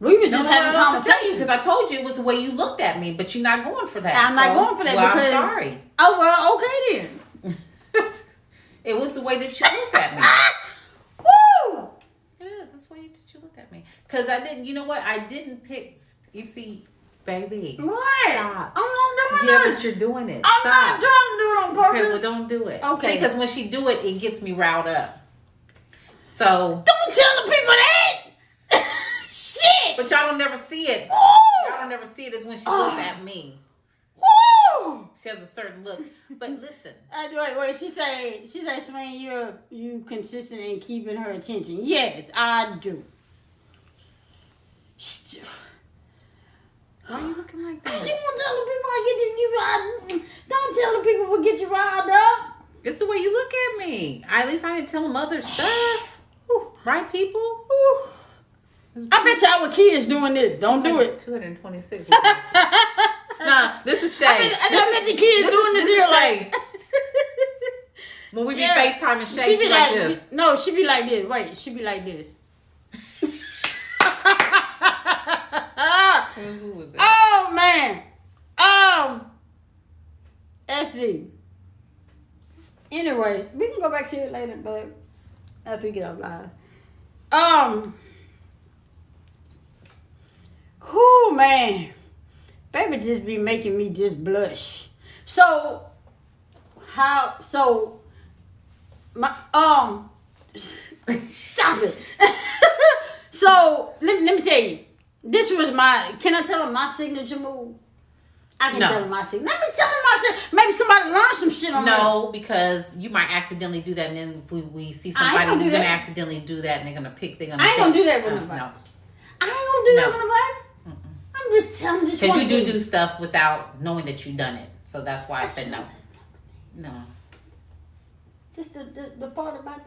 We were just having a conversation. Because I told you it was the way you looked at me, but you're not going for that. I'm not going for that. Well, because, I'm sorry. Oh, well, okay then. It was the way that you looked at me. Woo! It is. That's the way that you looked at me. Because I didn't, you know what? I didn't pick, you see, baby. What? Stop. I'm yeah, but you're doing it. I'm Stop. not trying to do it on purpose. Okay, well, don't do it. Okay. See, because when she do it, it gets me riled up. So. Don't tell the people that. Shit. But y'all don't never see it. Woo! Y'all don't never see it. It's when she looks at me. Woo! She has a certain look. But listen. Wait. She say, Swain, you consistent in keeping her attention. Yes, I do. Why are you looking like that? Because you won't tell the people I get you. Don't tell the people what get you riled up. It's the way you look at me. At least I didn't tell them other stuff. Right, people? Ooh. I bet you our kids doing this. Don't do it. 226. Nah, this is Shay. I bet the kids doing this here like. When we be FaceTiming Shay, she like this. She be like this. Wait, she be like this. Who was it? Oh man. SG. Anyway, we can go back to it later, but after we get off live. Whoo, man. Baby just be making me just blush. So, my, stop it. So, let me tell you. This was can I tell them my signature move? I can tell them my signature. Let me tell them my signature. Maybe somebody learned some shit on that. No, because you might accidentally do that, and then if we see somebody, you're going to accidentally do that, and they're going to pick, I ain't going to do that with nobody. No. I ain't going to do that with nobody. I'm just because you do stuff without knowing that you've done it. So that's why I said no. No. Just the part about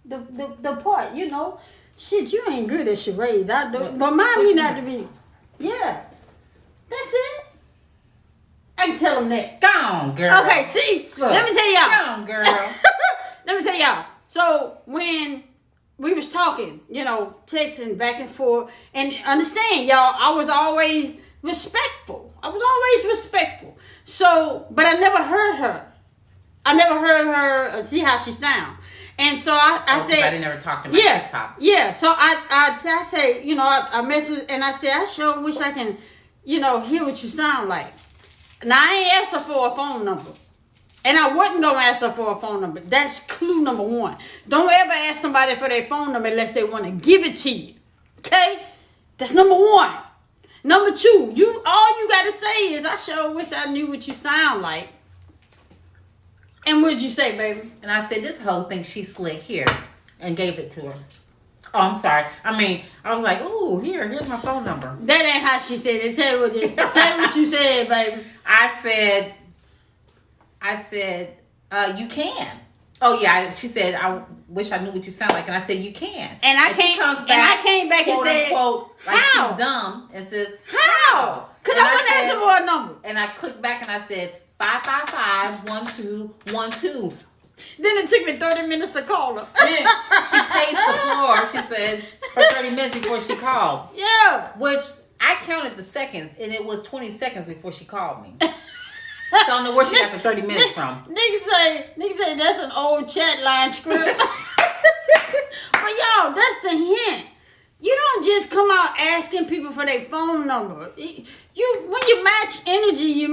the part, you know, shit, you ain't good at charades. I do, but mind me not to be. Yeah, that's it. I can tell them that. Go on, girl. Okay, see, look, let me tell y'all. Go on, girl. Let me tell y'all. So when we was talking, you know, texting back and forth, and understand, y'all, I was always respectful. So, but I never heard her. See how she sound. And so I said, I didn't never talk to my TikToks. Yeah. So I say, you know, I messaged and I said, I sure wish I can, you know, hear what you sound like. Now I ain't asked her for a phone number, and I wasn't gonna ask her for a phone number. That's clue number one. Don't ever ask somebody for their phone number unless they want to give it to you. Okay, that's number one. Number two, all you gotta say is, I sure wish I knew what you sound like. And what'd you say, baby? And I said, this hoe thinks she's slick here, and gave it to her. Oh, I'm sorry. I was like, ooh, here's my phone number. That ain't how she said it. Say what you said, baby. I said, you can. Oh yeah, she said, I wish I knew what you sound like, and I said, you can. And she comes back, and I came back quote, and said, unquote, like how? She's dumb, and says, how? Because I wasn't asking for a number. And I clicked back and I said, 555-1212. Then it took me 30 minutes to call her. Then she paced the floor, she said, for 30 minutes before she called. Yeah. Which I counted the seconds, and it was 20 seconds before she called me. So I don't know where she got the 30 minutes from. Niggas say that's an old chat line script. But y'all, that's the hint. You don't just come out asking people for their phone number. When you match energy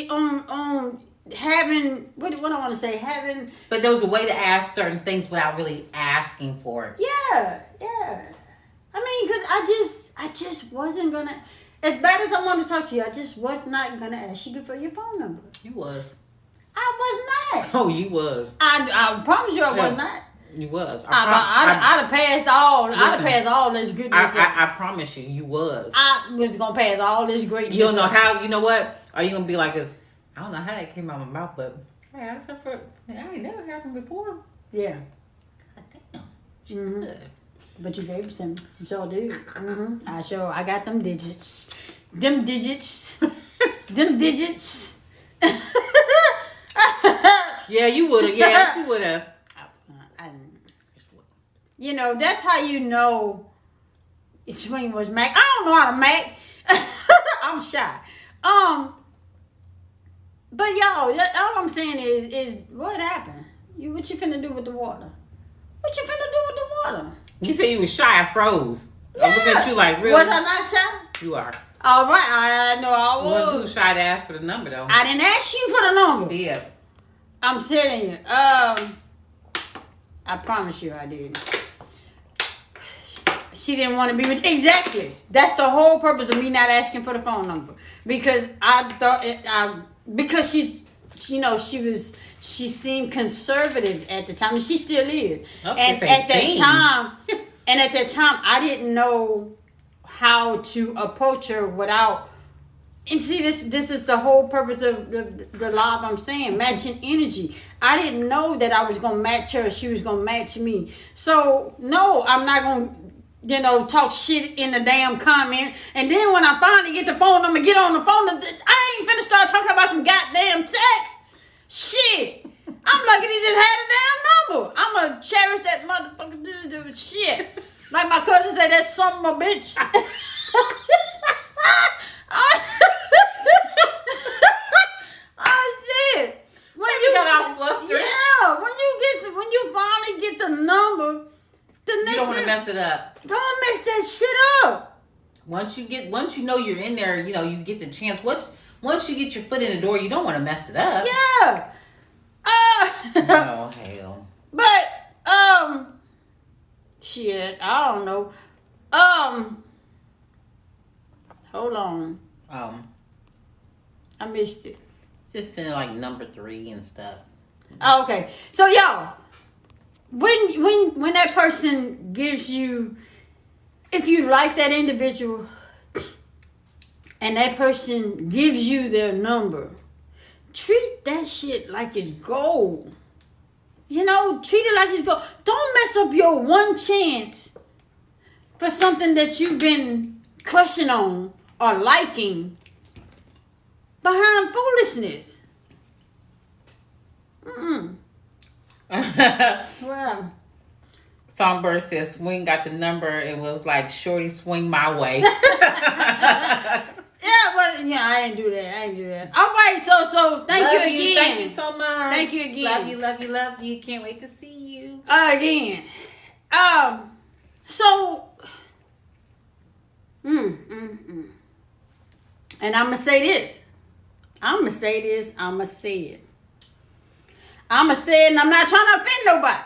on having what I want to say, having. But there was a way to ask certain things without really asking for it. Yeah. I mean, because I just wasn't gonna. As bad as I wanted to talk to you, I just was not gonna ask you for your phone number. You was. I was not. Oh, you was. I promise you, I was not. You was. I'd have passed all. Listen, I'd have passed all this greatness. I promise you was. I was gonna pass all this greatness. You don't know how. You know what? Are you gonna be like this? I don't know how that came out of my mouth, but I asked her for. I ain't never happened before. Yeah. God damn. Good. But you gave it to me. You sure did. Mm-hmm. I got them digits. Them digits. Yeah, you would have. Yeah, you would have. You know, that's how you know Swing was Mac. I don't know how to Mac. I'm shy. But y'all, all I'm saying is what happened? What you finna do with the water? You said you was shy. I froze. Yeah. I'm looking at you like, really? Was I not shy? You are. All right, I know I was. You wasn't too shy to ask for the number, though. I didn't ask you for the number. Yeah. I'm telling you. I promise you I didn't. She didn't want to be with. Exactly. That's the whole purpose of me not asking for the phone number. Because I thought because she seemed conservative at the time, and she still is. And at that time, I didn't know how to approach her without. And see, this is the whole purpose of the live I'm saying, matching energy. I didn't know that I was going to match her. She was going to match me. So, no, I'm not going to, talk shit in the damn comment. And then when I finally get the phone number, get on the phone, I ain't finna start talking about some goddamn sex. Shit. I'm lucky they just had a damn number. I'm going to cherish that motherfucker shit. Like my cousin said, that's something a bitch. up. Don't mess that shit up. Once you know you're in there, you know, you get the chance. Once you get your foot in the door, you don't want to mess it up. Yeah. Oh, hell. But, shit, I don't know. Hold on. I missed it. Just in like number 3 and stuff. Oh, okay. So, y'all, when that person gives you, if you like that individual and that person gives you their number, treat that shit like it's gold. You know, treat it like it's gold. Don't mess up your one chance for something that you've been crushing on or liking behind foolishness. Well, Songbird says Swing got the number and was like, shorty, swing my way. Yeah, but I didn't do that. All right, so thank you again. Thank you so much. Thank you again. Love you. Can't wait to see you again. So, and I'm gonna say this. I'm gonna say it. I'm gonna say it, and I'm not trying to offend nobody.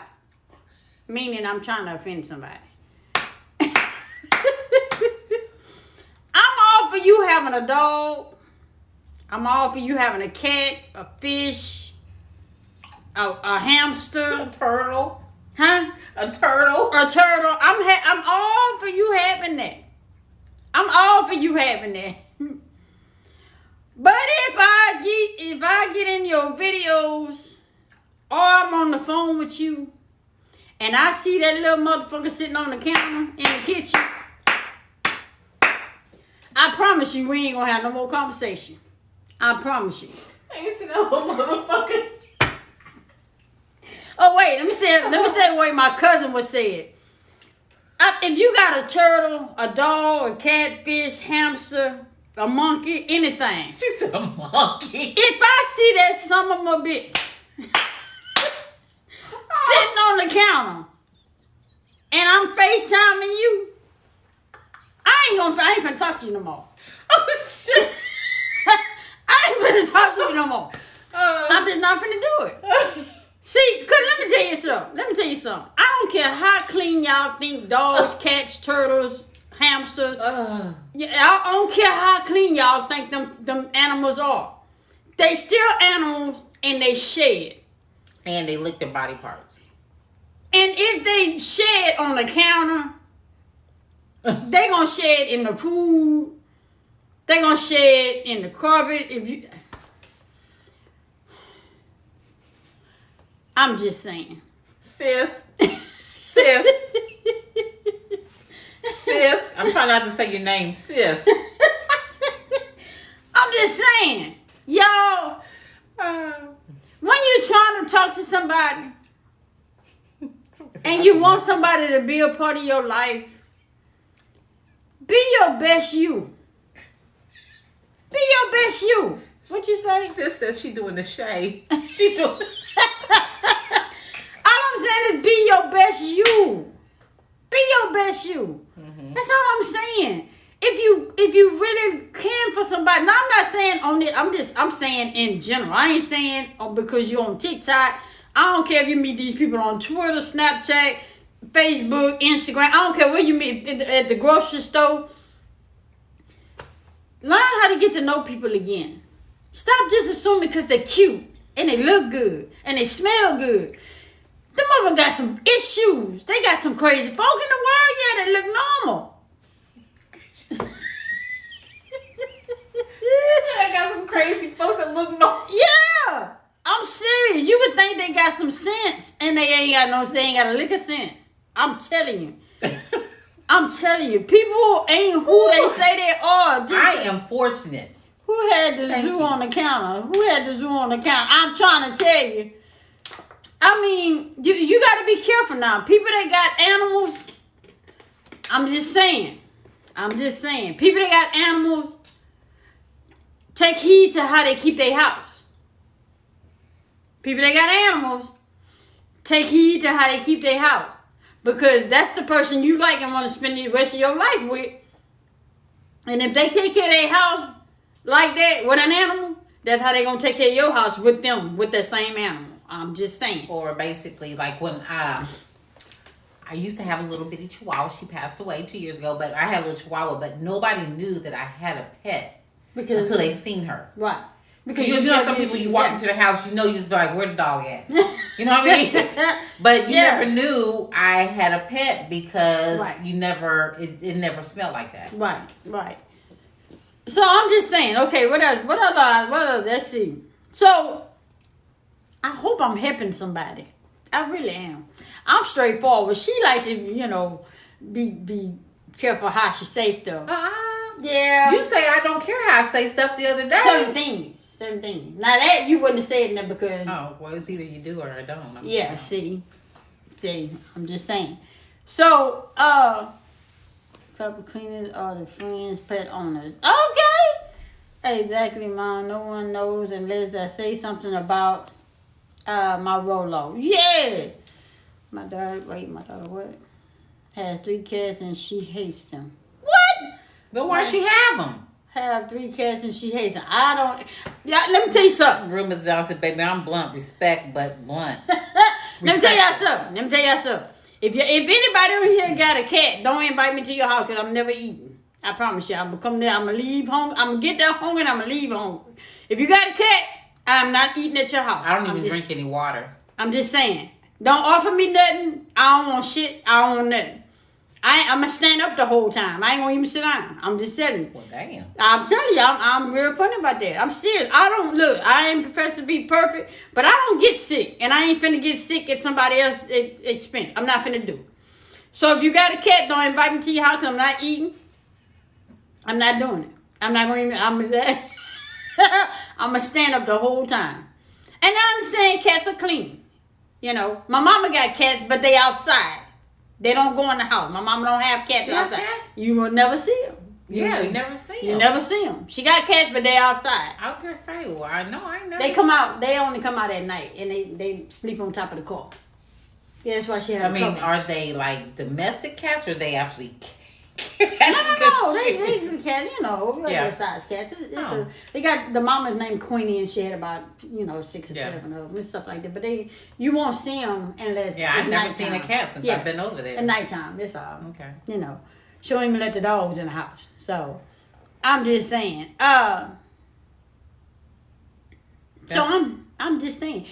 Meaning, I'm trying to offend somebody. I'm all for you having a dog. I'm all for you having a cat, a fish, a hamster, a turtle, huh? A turtle. I'm all for you having that. I'm all for you having that. But if I get in your videos, or I'm on the phone with you, and I see that little motherfucker sitting on the counter in the kitchen, I promise you we ain't gonna have no more conversation. I promise you. I ain't seen that little motherfucker. Oh wait, let me say the way my cousin would say it. If you got a turtle, a dog, a catfish, hamster, a monkey, anything. She said a monkey. If I see that son of a bitch sitting on the counter and I'm FaceTiming you, I ain't finna talk to you no more. Oh shit. I ain't finna talk to you no more. I'm just not finna do it. See, cause let me tell you something. I don't care how clean y'all think dogs, cats, turtles, hamsters. Yeah, I don't care how clean y'all think them animals are. They still animals and they shed. And they lick their body parts. And if they shed on the counter, they gonna shed in the food. They gonna shed in the carpet. I'm just saying. Sis. I'm trying not to say your name, sis. I'm just saying. Y'all, when you're trying to talk to somebody and you want somebody to be a part of your life, be your best you. Be your best you. What you say? Sis says she doing the shade. She doing. All I'm saying is be your best you. Be your best you. Mm-hmm. That's all I'm saying. If you really can for somebody, now I'm not saying on it. I'm saying in general. I ain't saying because you're on TikTok. I don't care if you meet these people on Twitter, Snapchat, Facebook, Instagram. I don't care where you meet at the grocery store. Learn how to get to know people again. Stop just assuming because they're cute and they look good and they smell good. Them of them got some issues. They got some crazy folk in the world. Yeah, they look normal. I got some crazy folks that look normal. Yeah, I'm serious. You would think they got some sense, and they ain't got a lick of sense. I'm telling you, people ain't who they say they are. I am fortunate. Who had the zoo on the counter? I'm trying to tell you. I mean, you got to be careful now. People that got animals, I'm just saying. People that got animals, take heed to how they keep their house. People that got animals, take heed to how they keep their house. because that's the person you like and want to spend the rest of your life with. And if they take care of their house like that with an animal, that's how they going to take care of your house with them, with that same animal. I'm just saying. Or basically, like when I used to have a little bitty chihuahua. She passed away 2 years ago, but I had a little chihuahua, but nobody knew that I had a pet until they seen her. Right. Because you know some people, you walk into their house, you just be like, where the dog at? You know what I mean? But you never knew I had a pet because you never, it never smelled like that. Right. So I'm just saying, okay, what else? Let's see. So I hope I'm helping somebody. I really am. I'm straightforward. She likes to, be careful how she say stuff. Yeah. You say I don't care how I say stuff the other day. Certain things. Now that you wouldn't have said that because... Oh, well, it's either you do or I don't. See, I'm just saying. So, couple cleaners are the friends, pet owners. Okay! Exactly, Mom. No one knows unless I say something about my Rolo. Yeah! My daughter what? Has 3 cats and she hates them. What? But why she have them? Have 3 cats and she hates them. I don't... Yeah, let me tell you something. Rumors down said, baby, I'm blunt. Respect, but blunt. Let me tell y'all something. If anybody over here got a cat, don't invite me to your house because I'm never eating. I promise you. I'm going to come there. I'm going to leave home. I'm going to get there hungry and I'm going to leave home. If you got a cat, I'm not eating at your house. I don't even drink any water. I'm just saying. Don't offer me nothing. I don't want shit. I don't want nothing. I'm going to stand up the whole time. I ain't going to even sit down. I'm just telling you. Well, damn. I'm telling you, I'm real funny about that. I'm serious. I ain't professed to be perfect, but I don't get sick. And I ain't finna get sick at somebody else's expense. I'm not finna do it. So if you got a cat, don't invite me to your house. I'm not eating. I'm not doing it. I'm not going to even, I'm going to stand up the whole time. And I understand cats are clean. My mama got cats, but they outside. They don't go in the house. My mama don't have cats outside. Cats? You will never see them. Yeah, you never see them. You never see them. She got cats, but they outside. I was gonna say, well, I know I never. They come out. They only come out at night, and they sleep on top of the car. Yeah, that's why she had. Are they like domestic cats, or are they actually? No. They cats. Regular size cats. They got the mama's named Queenie, and she had about 6 or 7 of them and stuff like that. But you won't see them unless I've never seen a cat since I've been over there. At nighttime, that's all. Okay. She don't even let the dogs in the house. So I'm just saying. I'm just saying.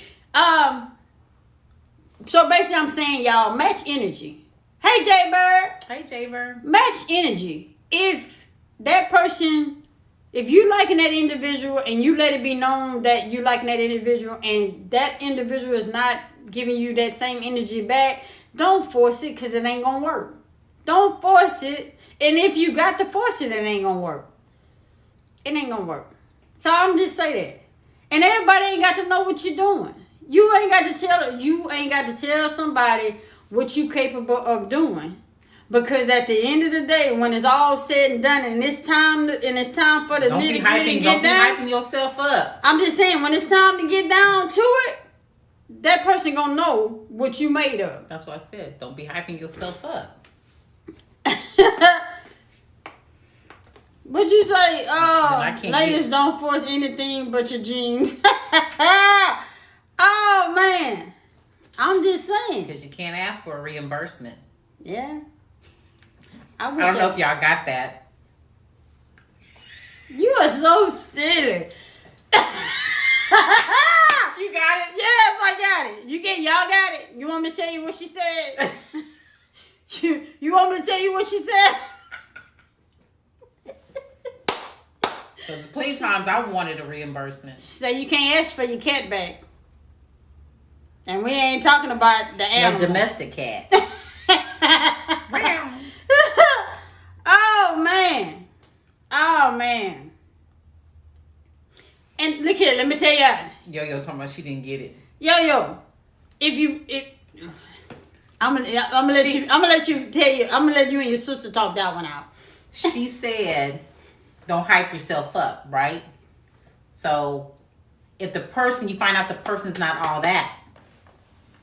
So basically, I'm saying y'all match energy. Hey, Jay-Bird. Hey, Jay-Bird. Match energy. If that person, if you liking that individual and you let it be known that you liking that individual and that individual is not giving you that same energy back, don't force it because it ain't going to work. Don't force it. And if you got to force it, it ain't going to work. It ain't going to work. So I'm just say that. And everybody ain't got to know what you're doing. You ain't got to tell somebody what you capable of doing, because at the end of the day, when it's all said and done, and it's time for the nitty gritty to get down, don't be hyping yourself up. I'm just saying, when it's time to get down to it, that person gonna know what you made of. That's what I said. Don't be hyping yourself up. What you say? Ladies, don't force anything but your jeans. Oh man. I'm just saying. Because you can't ask for a reimbursement. Yeah. I don't know if y'all got that. You are so silly. You got it? Yes, I got it. Y'all got it? You want me to tell you what she said? you want me to tell you what she said? Because plenty times I wanted a reimbursement. She said you can't ask for your cat back. And we ain't talking about the animal. Your domestic cat. Oh, man. And look here, let me tell you. Yo, talking about she didn't get it. Yo. I'm gonna let you and your sister talk that one out. She said, don't hype yourself up, right? So if you find out the person's not all that,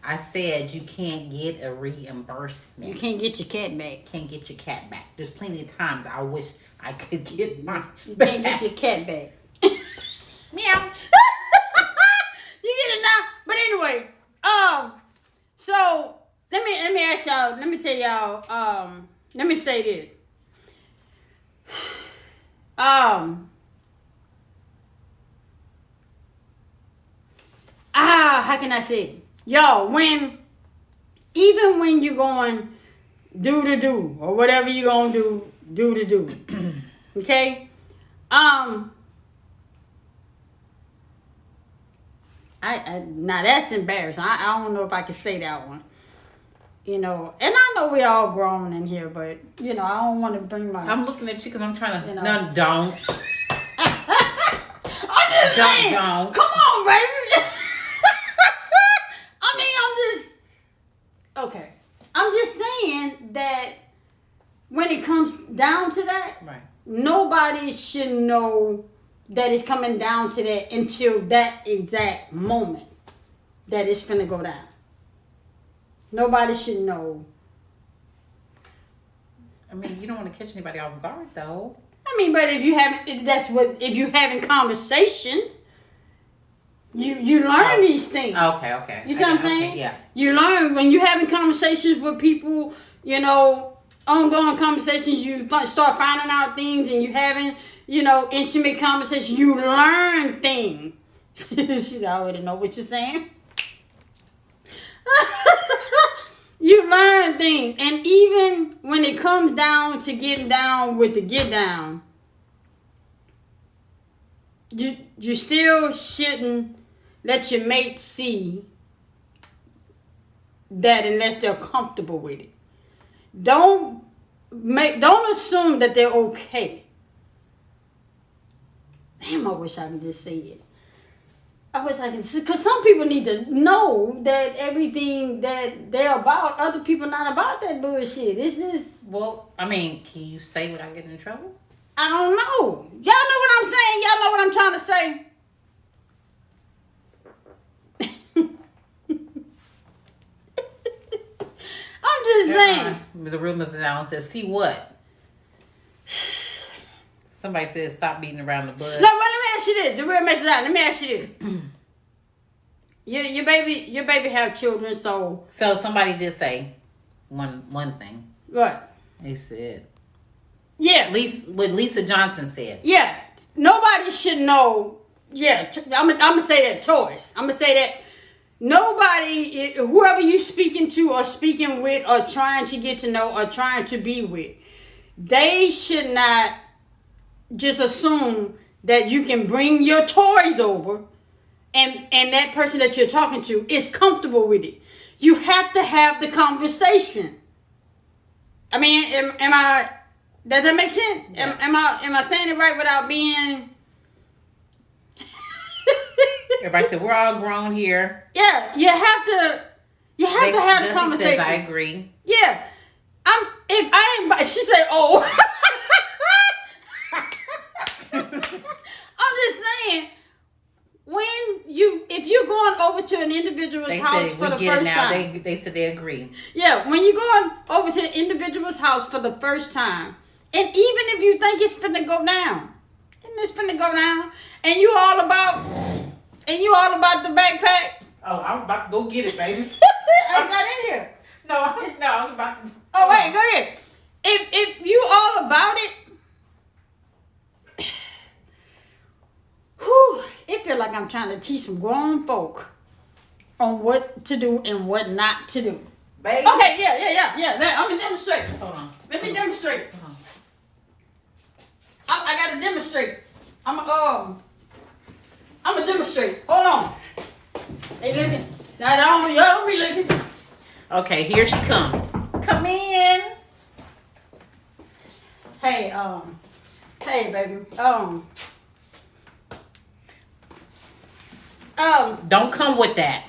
I said you can't get a reimbursement. You can't get your cat back. Can't get your cat back. There's plenty of times I wish I could get my. You can't get your cat back. Meow. You get it now. But anyway, so let me ask y'all. Let me tell y'all. Let me say this. How can I say it? Yo, even when you're going do or whatever you're gonna do, okay? I now that's embarrassing. I don't know if I can say that one. You know, and I know we all grown in here, but you know, I don't want to bring my. I'm looking at you because I'm trying to. You know. No, don't. I'm just saying. Don't. Come on, baby. I mean, okay. I'm just saying that when it comes down to that, Right. Nobody should know that it's coming down to that until that exact moment that it's finna go down. Nobody should know. I mean, you don't want to catch anybody off guard, though. I mean, but if you having conversation, you learn these things. Okay. You see what I'm saying? Okay, yeah. You learn when you're having conversations with people, you know, ongoing conversations, you start finding out things and you having, you know, intimate conversations, you learn things. She already know what you're saying. You learn things. And even when it comes down to getting down with the get down, you still shouldn't let your mate see that unless they're comfortable with it. Don't assume that they're okay. Damn, I wish I could just say it. I wish I could, because some people need to know that everything that they're about, other people not about that bullshit. It's just. Well, I mean, can you say without getting in trouble? I don't know. Y'all know what I'm saying? Y'all know what I'm trying to say? I'm just saying. The real Mrs. Allen says, see what? Somebody says, stop beating around the bush. No, but let me ask you this. The real message out. Let me ask you this. Your baby have children, so. So somebody did say one thing. What? They said. Yeah. What Lisa Johnson said. Yeah. Nobody should know. Yeah. I'm gonna say that choice. I'm gonna say that nobody, whoever you speaking to or speaking with or trying to get to know or trying to be with, they should not just assume that you can bring your toys over and that person that you're talking to is comfortable with it. You have to have the conversation. I mean, am I, does that make sense? Yeah. Am I saying it right without being... Everybody said, we're all grown here. Yeah, you have to have the conversation. Says, I agree. Yeah. She said, oh. I'm just saying, if you're going over to an individual's house for the first time. They said they agree. Yeah, when you're going over to an individual's house for the first time, and even if you think it's finna go down, and you all about the backpack. Oh, I was about to go get it, baby. It's not in here. No, I was about to. Oh, wait, go ahead. If you all about it, it feel like I'm trying to teach some grown folk on what to do and what not to do. Baby. Okay, yeah. I'm gonna demonstrate. Hold on. Let me demonstrate. I gotta demonstrate. I'm gonna demonstrate. Hold on. They looking. Now y'all don't be looking. Okay, here she come. Come in. Hey, baby. Don't come with that.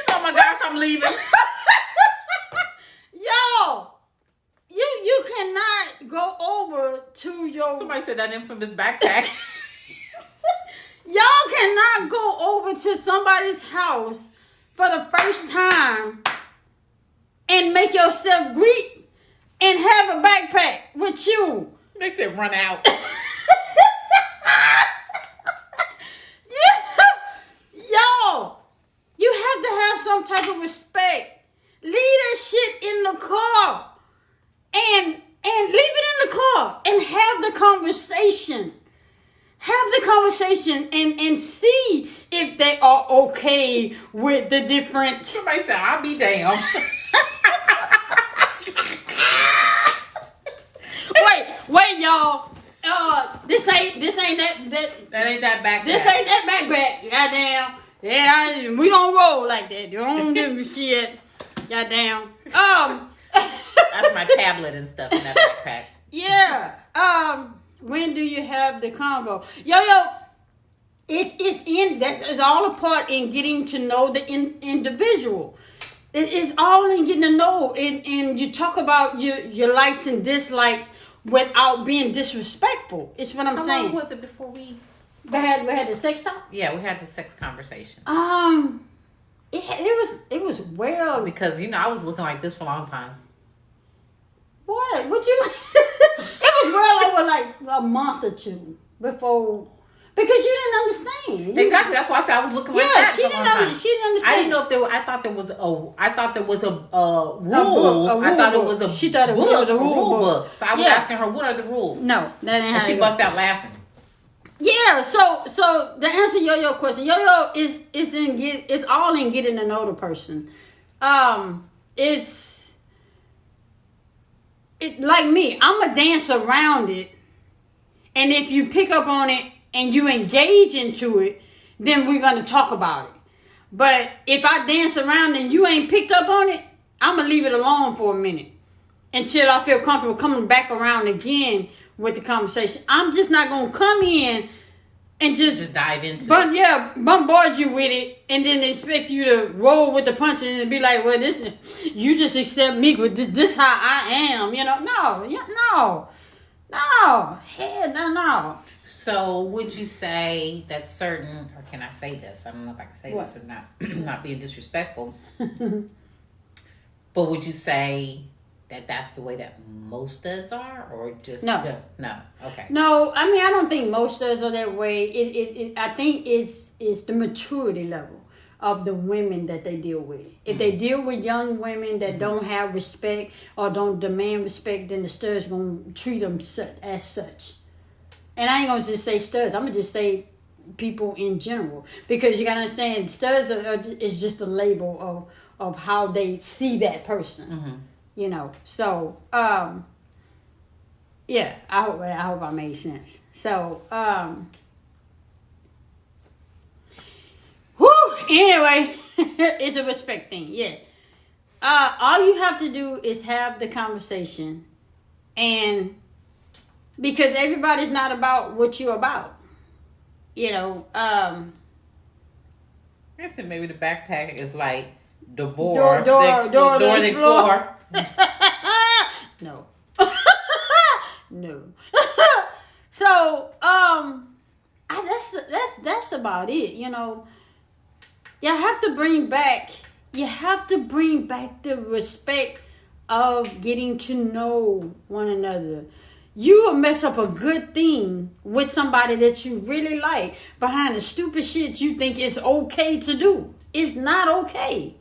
Oh my gosh, I'm leaving. Yo, you cannot go over to your. Somebody said that infamous backpack. Y'all cannot go over to somebody's house for the first time and make yourself greet and have a backpack with you. They said run out. Yo, you have to have some type of respect. Leave that shit in the car and leave it in the car and have the conversation. Have the conversation and see if they are okay with the different. Somebody said, I'll be damned. Wait, y'all. This ain't that ain't that backpack. This ain't that backpack. Goddamn. Yeah, we don't roll like that. Don't give me shit. Goddamn. That's my tablet and stuff in that backpack. Yeah. When do you have the convo? Yo, it's all a part in getting to know the individual. It's all in getting to know, and you talk about your likes and dislikes without being disrespectful. It's what I'm saying. How long was it before we had the sex talk? Yeah, we had the sex conversation. It was well because I was looking like this for a long time. What? What you? It was well over like a month or two before, because you didn't understand. Exactly. That's why I said I was looking like that. She didn't understand. I didn't know if there. I thought there was rules. I thought it was a. She thought it was a rule book. So I was asking her, what are the rules? No, that ain't how. And she bust out laughing. Yeah. So the answer to your question, yo is all in getting to know the person. It like me, I'm a dance around it, and if you pick up on it and you engage into it, then we're gonna talk about it. But if I dance around and you ain't picked up on it, I'm gonna leave it alone for a minute until I feel comfortable coming back around again with the conversation. I'm just not gonna come in and just dive into it. Yeah, bombard you with it and then expect you to roll with the punches and be like, well, you just accept me with this how I am, No. So would you say that certain, or can I say this? I don't know if I can say this or not, not being disrespectful. But would you say that that's the way that most studs are, or just no? Okay. No, I mean I don't think most studs are that way. I think it's the maturity level of the women that they deal with. If they deal with young women that don't have respect or don't demand respect, then the studs gonna treat them as such. And I ain't gonna just say studs. I'm gonna just say people in general, because you gotta understand studs is just a label of how they see that person. Mm-hmm. So, yeah, I hope I made sense. So, anyway, it's a respect thing, yeah. All you have to do is have the conversation, and because everybody's not about what you're about, I guess maybe the backpack is like Door the Explorer. No. No. So, that's about it. You have to bring back the respect of getting to know one another. You will mess up a good thing with somebody that you really like behind the stupid shit you think is okay to do. It's not okay.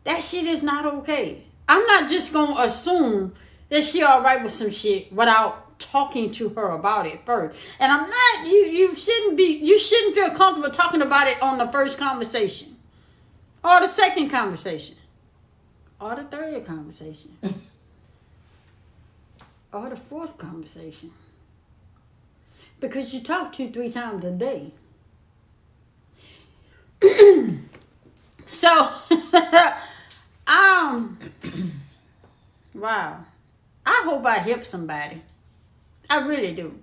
That shit is not okay. I'm not just going to assume that she all right with some shit without talking to her about it first. And I'm not, you shouldn't feel comfortable talking about it on the first conversation. Or the second conversation. Or the third conversation. Or the fourth conversation. Because you talk 2-3 times a day. So, wow. I hope I help somebody. I really do.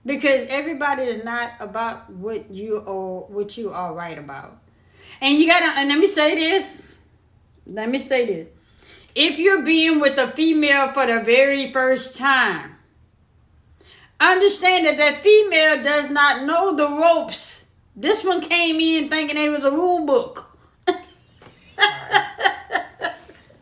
Because everybody is not about what you are right about. And you gotta, and let me say this. If you're being with a female for the very first time, understand that female does not know the ropes. This one came in thinking it was a rule book.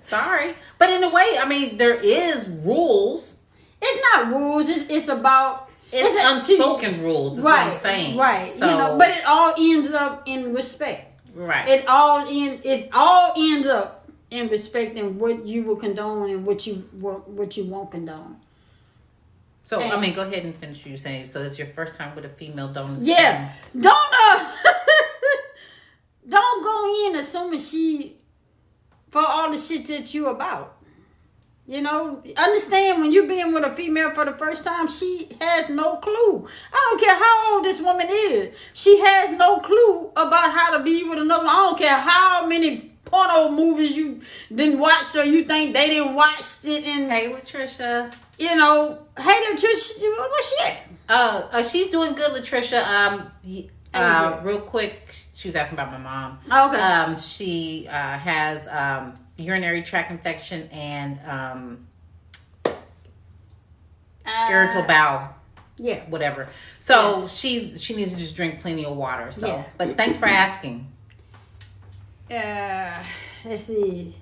Sorry. But in a way, I mean, there is rules. It's not rules. It's about... It's unspoken rules is what I'm saying. Right. So, but it all ends up in respect. Right. It all ends up in respecting what you will condone and what you won't condone. So, I mean, go ahead and finish what you're saying. So, it's your first time with a female donor. Yeah. Don't go in assuming she... for all the shit that you about. You know, understand when you're being with a female for the first time, she has no clue. I don't care how old this woman is. She has no clue about how to be with another. I don't care how many porno movies you didn't watch or you think they didn't watch it. And hey, Latricia. You know, hey, Latricia, what's she at? She's doing good, Latricia. Real quick, she was asking about my mom. Oh, okay. She has urinary tract infection and irritable bowel. Yeah. Whatever. So she needs to just drink plenty of water. So, yeah. But thanks for asking. Let's see.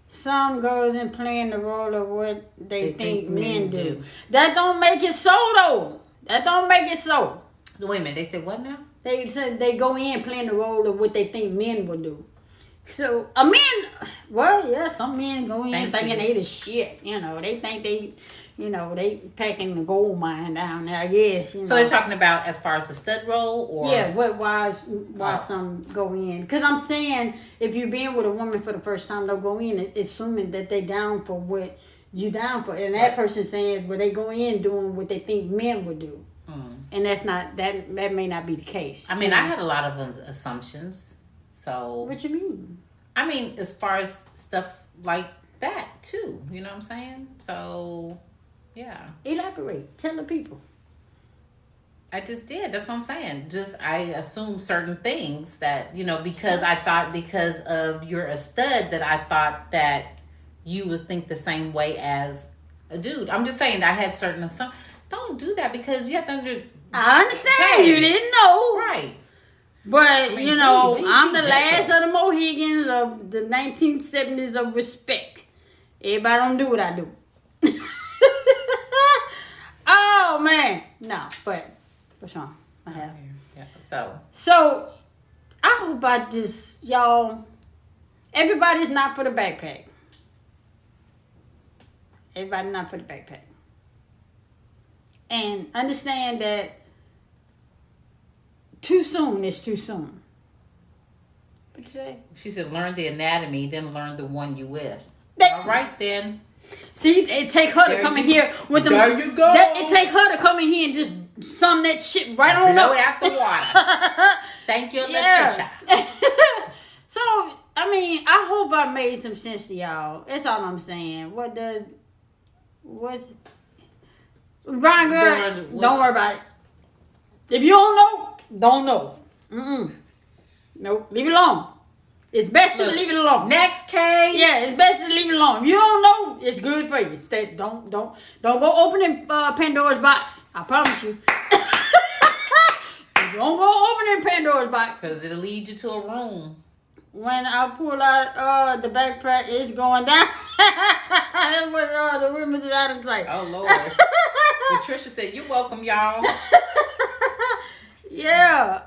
Some goes in playing the role of what they think men do. That don't make it so though. That don't make it so. Wait a minute. They said what now? They said they go in playing the role of what they think men will do. So a man, well, yeah, some men go in thinking they the shit. You know, they think they packing the gold mine down there. I guess. So they're talking about as far as the stud role, or why some go in? Because I'm saying if you're being with a woman for the first time, they'll go in assuming that they down for what you down for, and that person saying, well, they go in doing what they think men would do. And that's not that may not be the case. I mean, I had a lot of assumptions. So what you mean? I mean, as far as stuff like that too. You know what I'm saying? So yeah. Elaborate. Tell the people. I just did. That's what I'm saying. Just I assumed certain things that, you know, because I thought because of you're a stud that I thought that you would think the same way as a dude. I'm just saying that I had certain assumptions. Don't do that because you have to I understand you didn't know. Right. But, I mean, you know, I'm the last of the Mohegans of the 1970s of respect. Everybody don't do what I do. Oh, man. No, but what's wrong? I have. Yeah, so, I hope y'all, everybody's not for the backpack. Everybody not for the backpack. And understand that too soon is too soon. What you say? She said, learn the anatomy, then learn the one you with. All right, then. See, it take her to come in here with them. There you go. It take her to come in here and just sum that shit right on up. Blow it out the water. Thank you, Latricia. So, I mean, I hope I made some sense to y'all. That's all I'm saying. Ryan girl, don't worry about it. If you don't know, don't know. Nope, leave it alone. It's best to leave it alone. Next case. Yeah, it's best to leave it alone. If you don't know, it's good for you. Don't go opening Pandora's box. I promise you. Don't go opening Pandora's box because it'll lead you to a room. When I pull out the backpack, it's going down. That's what the rumors is out of sight. Oh Lord. Patricia said, "You're welcome, y'all." Yeah.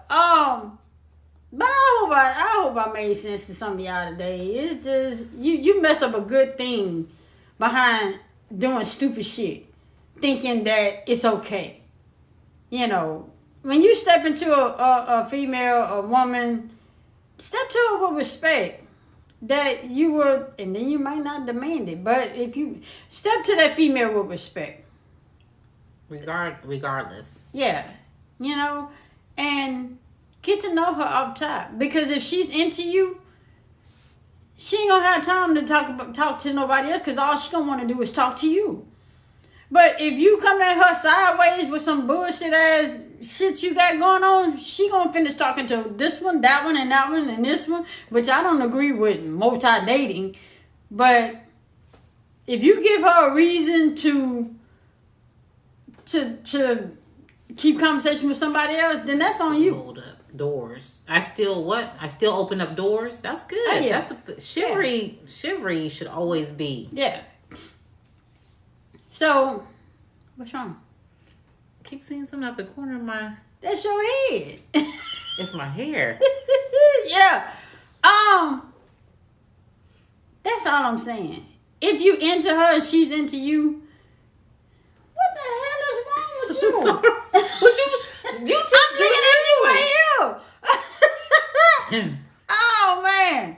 But I hope I made sense to some of y'all today. It's just you mess up a good thing behind doing stupid shit, thinking that it's okay. You know, when you step into a female, a woman, step to her with respect. That you would, and then you might not demand it, but if you step to that female with respect, regardless, yeah, you know, and get to know her off top, because if she's into you, she ain't gonna have time to talk to nobody else, because all she gonna want to do is talk to you. But if you come at her sideways with some bullshit ass shit you got going on, she gonna finish talking to this one, that one, and that one, and this one, which I don't agree with multi-dating. But if you give her a reason to keep conversation with somebody else, then that's on you. Hold up doors. I still open up doors. That's good. Oh, yeah. That's chivalry. Yeah. Chivalry should always be. Yeah. So, what's wrong? I keep seeing something out the corner of my. That's your head. It's my hair. Yeah. That's all I'm saying. If you into her and she's into you, what the hell is wrong with you? What you just I'm looking at you right here. Oh man.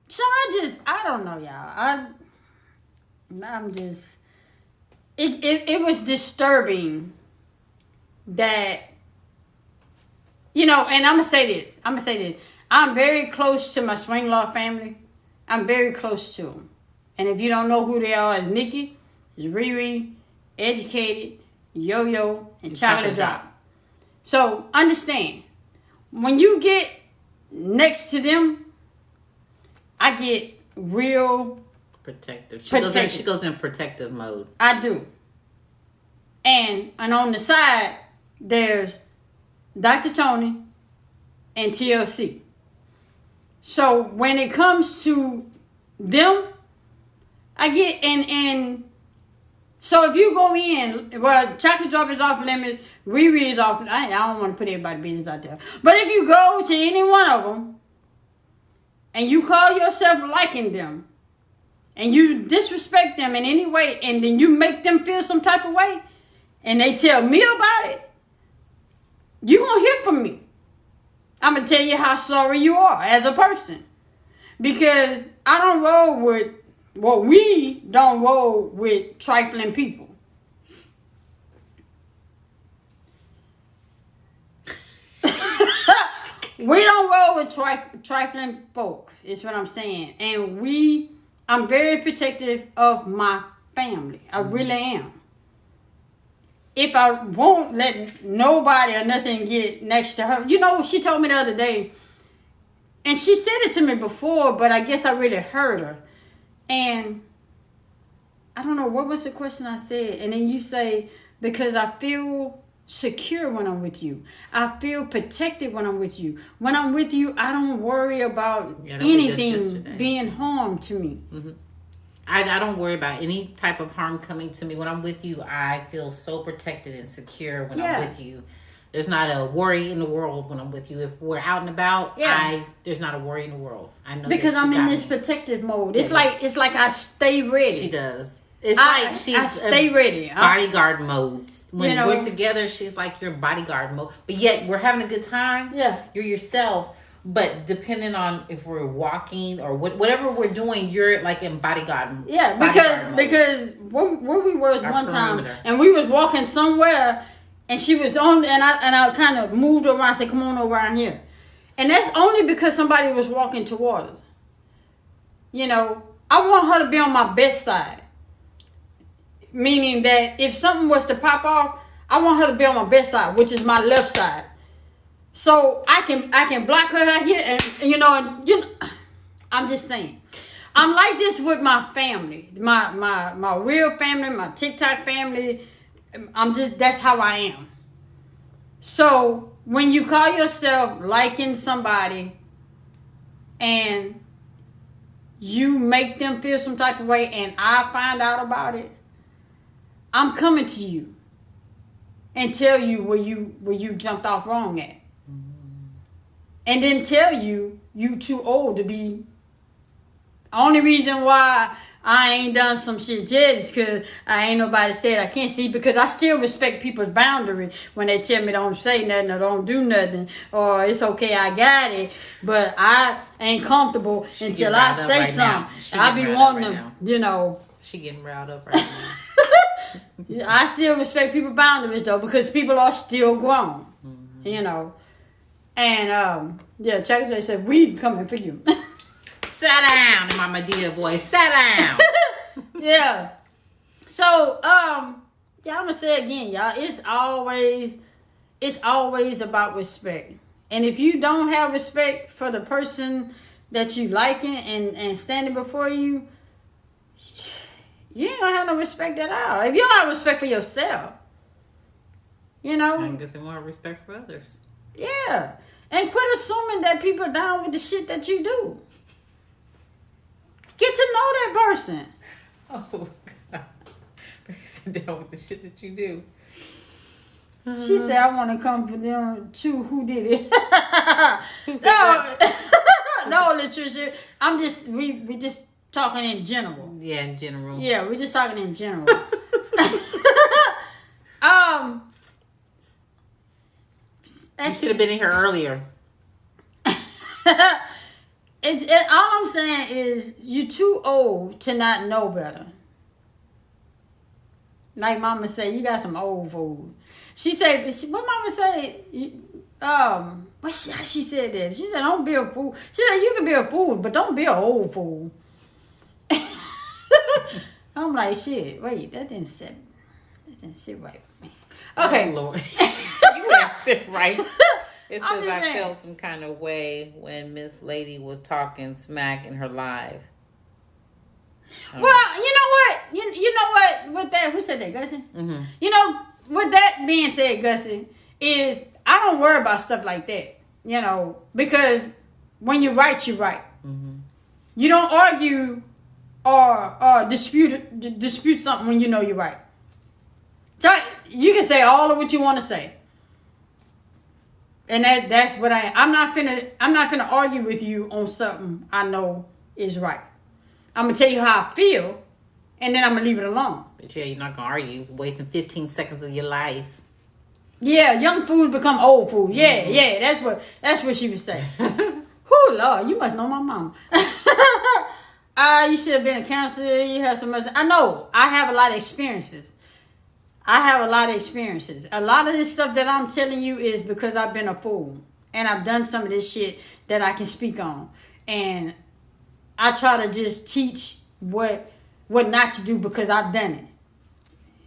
So I don't know, y'all. I'm just. It was disturbing that. And I'm gonna say this. I'm very close to my swing law family. I'm very close to them. And if you don't know who they are, it's Nikki, it's Riri, Educated, Yo-Yo, and Chocolate Drop. So understand, when you get next to them, I get real protective. She goes in protective mode. I do. And on the side, there's Dr. Tony and TLC. So when it comes to them, I get and so if you go in, well, Chocolate Drop is off limits, Riri is off. I don't want to put everybody's business out there, but if you go to any one of them and you call yourself liking them and you disrespect them in any way, and then you make them feel some type of way, and they tell me about it, you're gonna hear from me. I'm going to tell you how sorry you are as a person. Because I don't roll with, we don't roll with trifling people. We don't roll with trifling folk, is what I'm saying. And I'm very protective of my family. I really am. If I won't let nobody or nothing get next to her. She told me the other day, and she said it to me before, but I guess I really heard her. And I don't know, what was the question I said? And then you say, because I feel secure when I'm with you. I feel protected when I'm with you. When I'm with you, I don't worry about anything being harmed to me. Mm-hmm. I don't worry about any type of harm coming to me. When I'm with you, I feel so protected and secure when I'm with you. There's not a worry in the world when I'm with you. If we're out and about, there's not a worry in the world. I know because I'm in this protective mode. It's like I stay ready. She does. It's I stay ready. Bodyguard mode. When we're together, she's like your bodyguard mode. But yet we're having a good time. Yeah, you're yourself. But depending on if we're walking or whatever we're doing, you're like in bodyguard. Yeah, because where we was one time, and we was walking somewhere, and she was on, and I kind of moved around, and said, "Come on around here," and that's only because somebody was walking towards us. I want her to be on my best side, meaning that if something was to pop off, I want her to be on my best side, which is my left side. So I can block her out here, and I'm just saying, I'm like this with my family, my real family, my TikTok family. That's how I am. So when you call yourself liking somebody, and you make them feel some type of way, and I find out about it, I'm coming to you and tell you where you jumped off wrong at. And then tell you too old to be. Only reason why I ain't done some shit yet is because I ain't nobody said I can't see, because I still respect people's boundaries when they tell me don't say nothing or don't do nothing or it's okay, I got it, but I ain't comfortable until I say something. I be wanting them, She getting riled up right now. I still respect people's boundaries though, because people are still grown, And, Chuck J said, we coming for you. Sit down, in my Madea voice. Sit down. Yeah. So, I'm going to say again, y'all, it's always about respect. And if you don't have respect for the person that you liking and standing before you, you ain't going to have no respect at all. If you don't have respect for yourself, You know? I guess they want respect for others. Yeah. And quit assuming that people are down with the shit that you do. Get to know that person. Oh, God. Sit down with the shit that you do. She said, I want to come for them too. Who did it? Who said that? No, Latricia. We just talking in general. Yeah, in general. Yeah, we're just talking in general. You should have been in here earlier. All I'm saying is you're too old to not know better. Like Mama said, you got some old food. She said, what Mama say? How she said that? She said, don't be a fool. She said, you can be a fool, but don't be an old fool. I'm like, shit, wait, that didn't sit right with me. Okay. Oh, Lord. You didn't sit right. It says I saying. felt some kind of way when Miss Lady was talking smack in her live. Well, you know what? You know what? With that, who said that, Gussie? Mm-hmm. You know, with that being said, Gussie, is I don't worry about stuff like that. You know, because when you write, you write. Mm-hmm. You don't argue or dispute something when you know you're right. So you can say all of what you want to say. And that's what I'm not gonna argue with you on something I know is right. I'm gonna tell you how I feel, and then I'm gonna leave it alone. But yeah, you're not gonna argue, wasting 15 seconds of your life. Yeah, young fools become old fools. Yeah, that's what she was saying. Whoo, Lord, you must know my mama. You should have been a counselor. You have so much. I know. I have a lot of experiences. A lot of this stuff that I'm telling you is because I've been a fool. And I've done some of this shit that I can speak on. And I try to just teach what not to do because I've done it.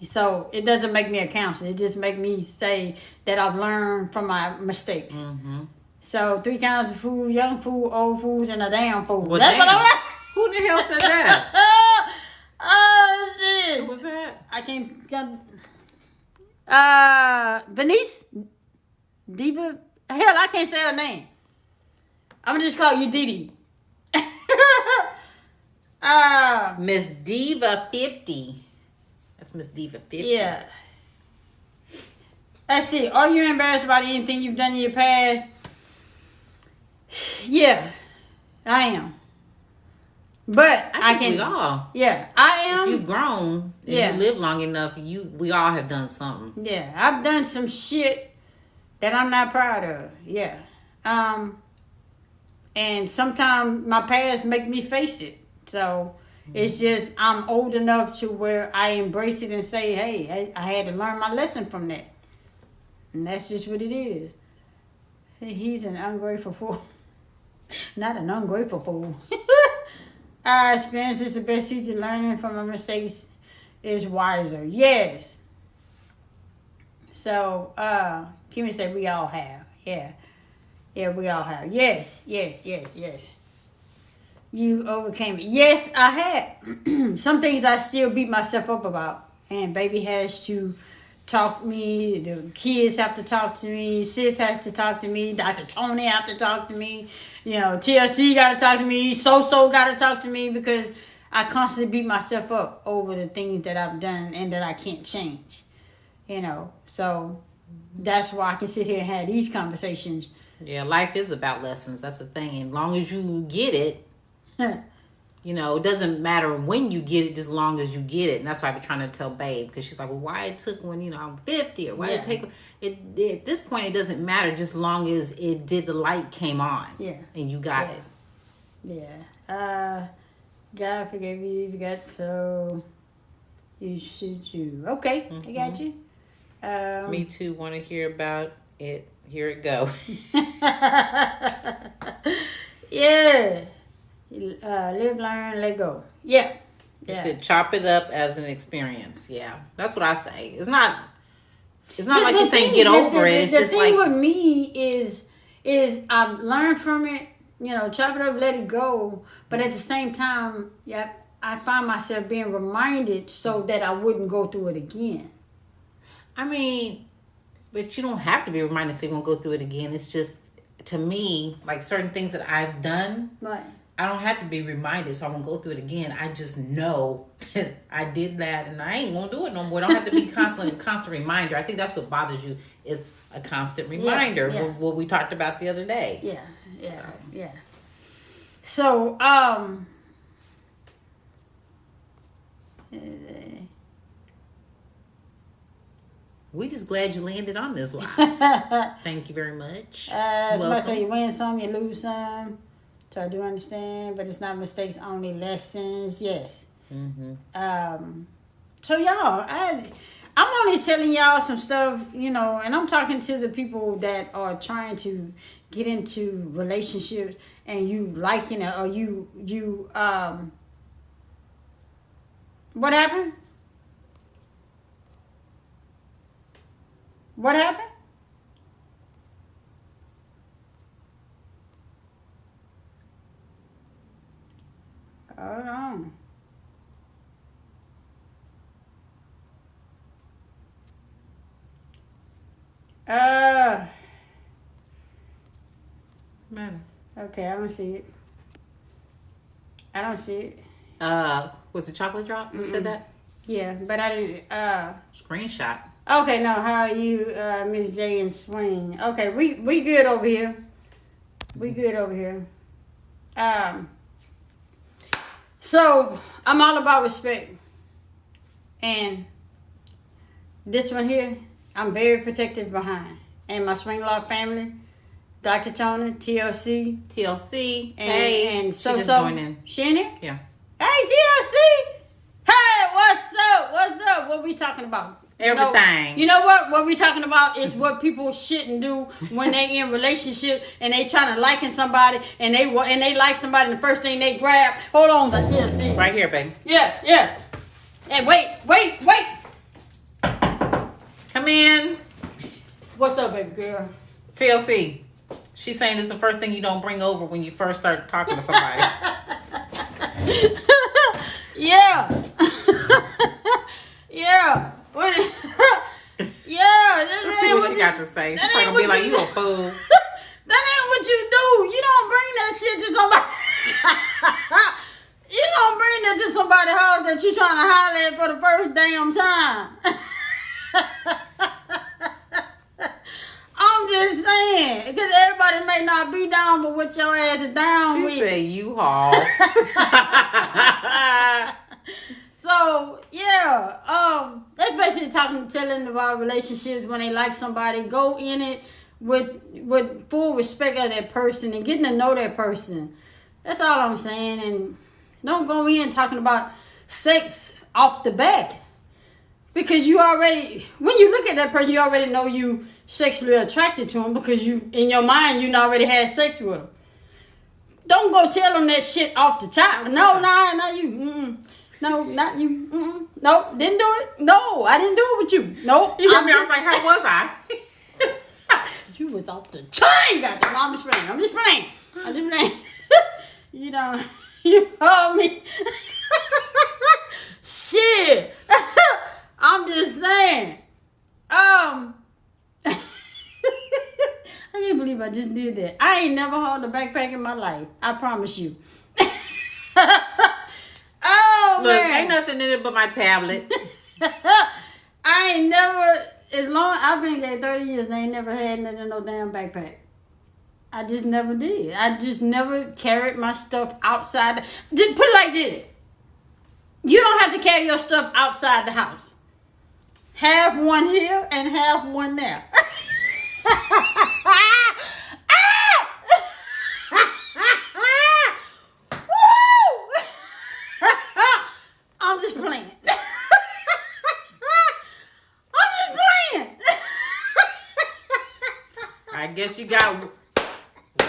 So it doesn't make me a counselor. It just makes me say that I've learned from my mistakes. Mm-hmm. So 3 kinds of food: young food, old foods, and a damn fool. Well, That's what I'm like. Who the hell said that? Oh, shit. Who was that? I can't... Venice? Diva? Hell, I can't say her name. I'm gonna just call you Didi. Miss Diva 50. That's Miss Diva 50. Yeah. Let's see. Are you embarrassed about anything you've done in your past? Yeah, I am. But I think we all. Yeah, I am. If you've grown and you live long enough, we all have done something. Yeah, I've done some shit that I'm not proud of. Yeah. And sometimes my past make me face it. So it's just I'm old enough to where I embrace it and say, hey, I had to learn my lesson from that. And that's just what it is. He's an ungrateful fool. Not an ungrateful fool. Experience is the best teacher. Learning from our mistakes is wiser. Yes. So, Kimmy said we all have. Yeah. Yeah, we all have. Yes. You overcame it. Yes, I had. Some things I still beat myself up about. And baby has to talk to me. The kids have to talk to me. Sis has to talk to me. Dr. Tony have to talk to me. You know, TLC got to talk to me. So got to talk to me because I constantly beat myself up over the things that I've done and that I can't change. You know, so that's why I can sit here and have these conversations. Yeah, life is about lessons. That's the thing. As long as you get it, you know, it doesn't matter when you get it, just as long as you get it. And that's why I've been trying to tell Babe, because she's like, well, why it took when, you know, I'm 50 or why it take it. At this point, it doesn't matter just as long as the light came on. Yeah. And you got it. Yeah. God forgave you. You got so you should do. Okay. I got you. Me too. Want to hear about it. Here it go. Yeah. Live, learn, let go. Yeah. It said chop it up as an experience. Yeah. That's what I say. It's not like you're saying get over it. It's just like... The thing with me is I've learned from it, you know, chop it up, let it go. But at the same time, I find myself being reminded so that I wouldn't go through it again. I mean... But you don't have to be reminded so you won't go through it again. It's just, to me, like certain things that I've done, Right. I don't have to be reminded so I won't go through it again. I just know that I did that and I ain't gonna do it no more. I don't have to be constant reminder. I think that's what bothers you, is a constant reminder. Yeah. What we talked about the other day. Yeah. So, we just glad you landed on this live. Thank you very much. somebody say you win some, you lose some. So I do understand, but it's not mistakes, only lessons. Yes. Mm-hmm. So y'all, I'm only telling y'all some stuff, and I'm talking to the people that are trying to get into relationships and you liking it, or you what happened? What happened? Hold on. Man. Okay, I don't see it. I don't see it. Was it Chocolate Drop that said that? Yeah, but I didn't. Screenshot. Okay, no, how are you, Miss J and Swing? Okay, we good over here. We good over here. So I'm all about respect, and this one here, I'm very protective behind, and my Swing Law family, Dr. Tony, TLC, and she just joined in. She in here? Yeah. Hey, TLC. Hey, what's up? What's up? What we talking about? Everything. You know what? What we talking about is what people shouldn't do when they in relationship and they trying to liking somebody and they like somebody and the first thing they grab. Hold on, the TLC. Right here, baby. Yeah. Hey, wait. Come in. What's up, baby girl? TLC. She's saying this is the first thing you don't bring over when you first start talking to somebody. Yeah. Yeah. What? Yeah. Let's see what she got to say. She's probably gonna be like, you a fool. That ain't what you do. You don't bring that shit to somebody. You don't bring that to somebody's house that you trying to holler at for the first damn time. I'm just saying, because everybody may not be down, but what your ass is down with. She said U-Haul. So yeah, that's basically telling about relationships. When they like somebody, go in it with full respect of that person and getting to know that person. That's all I'm saying. And don't go in talking about sex off the bat, because you already, when you look at that person, you already know you sexually attracted to him, because you, in your mind, you already had sex with him. Don't go tell them that shit off the top. No, you. No, not you. No, didn't do it. No, I didn't do it with you. No. You hear me? I was like, how was I? You was off the chain, goddamn. I'm just playing. You know, you heard me. Shit. I'm just saying. I can't believe I just did that. I ain't never hauled a backpack in my life. I promise you. Oh, look, man. ain't nothing in it but my tablet. I ain't never, as long I've been there 30 years, I ain't never had nothing in no damn backpack. I just never did. I just never carried my stuff outside. Just put it like this. You don't have to carry your stuff outside the house. Have one here and have one there. I'm just playing. I guess you got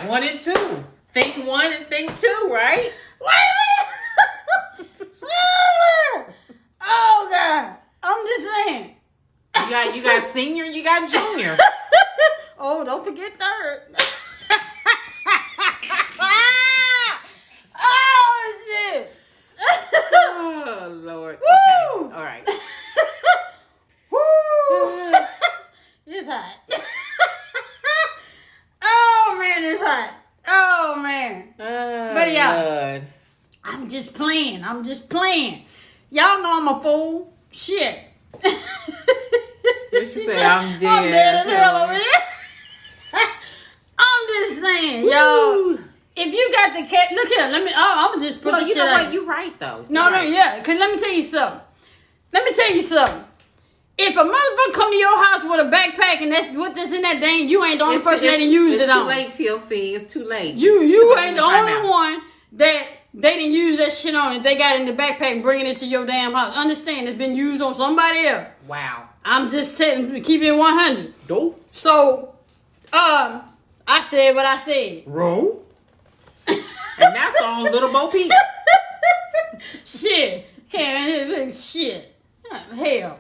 1 and 2. Think 1 and think 2, right? Oh God! I'm just saying. You got senior, you got junior. Oh, don't forget third. Oh shit! Oh Lord. Okay. All right. Woo! It's hot. I'm just playing. Y'all know I'm a fool. Shit. What you say? I'm dead. I'm dead as hell over here. I'm just saying, y'all. If you got the cat, look here. Let me. I'm gonna just put the shit you know out. what? You're right though. No, yeah. Cause let me tell you something. If a motherfucker come to your house with a backpack and that's what that's in that thing, you ain't the only person that didn't use it on. It's too late, TLC. It's too late. You ain't the only one that they didn't use that shit on. If they got it in the backpack and bringing it to your damn house, understand it's been used on somebody else. Wow. I'm just telling, keep it 100. Dope. So, I said what I said. Roll. And that's on Little Bo Peep. Shit. Shit. Hell.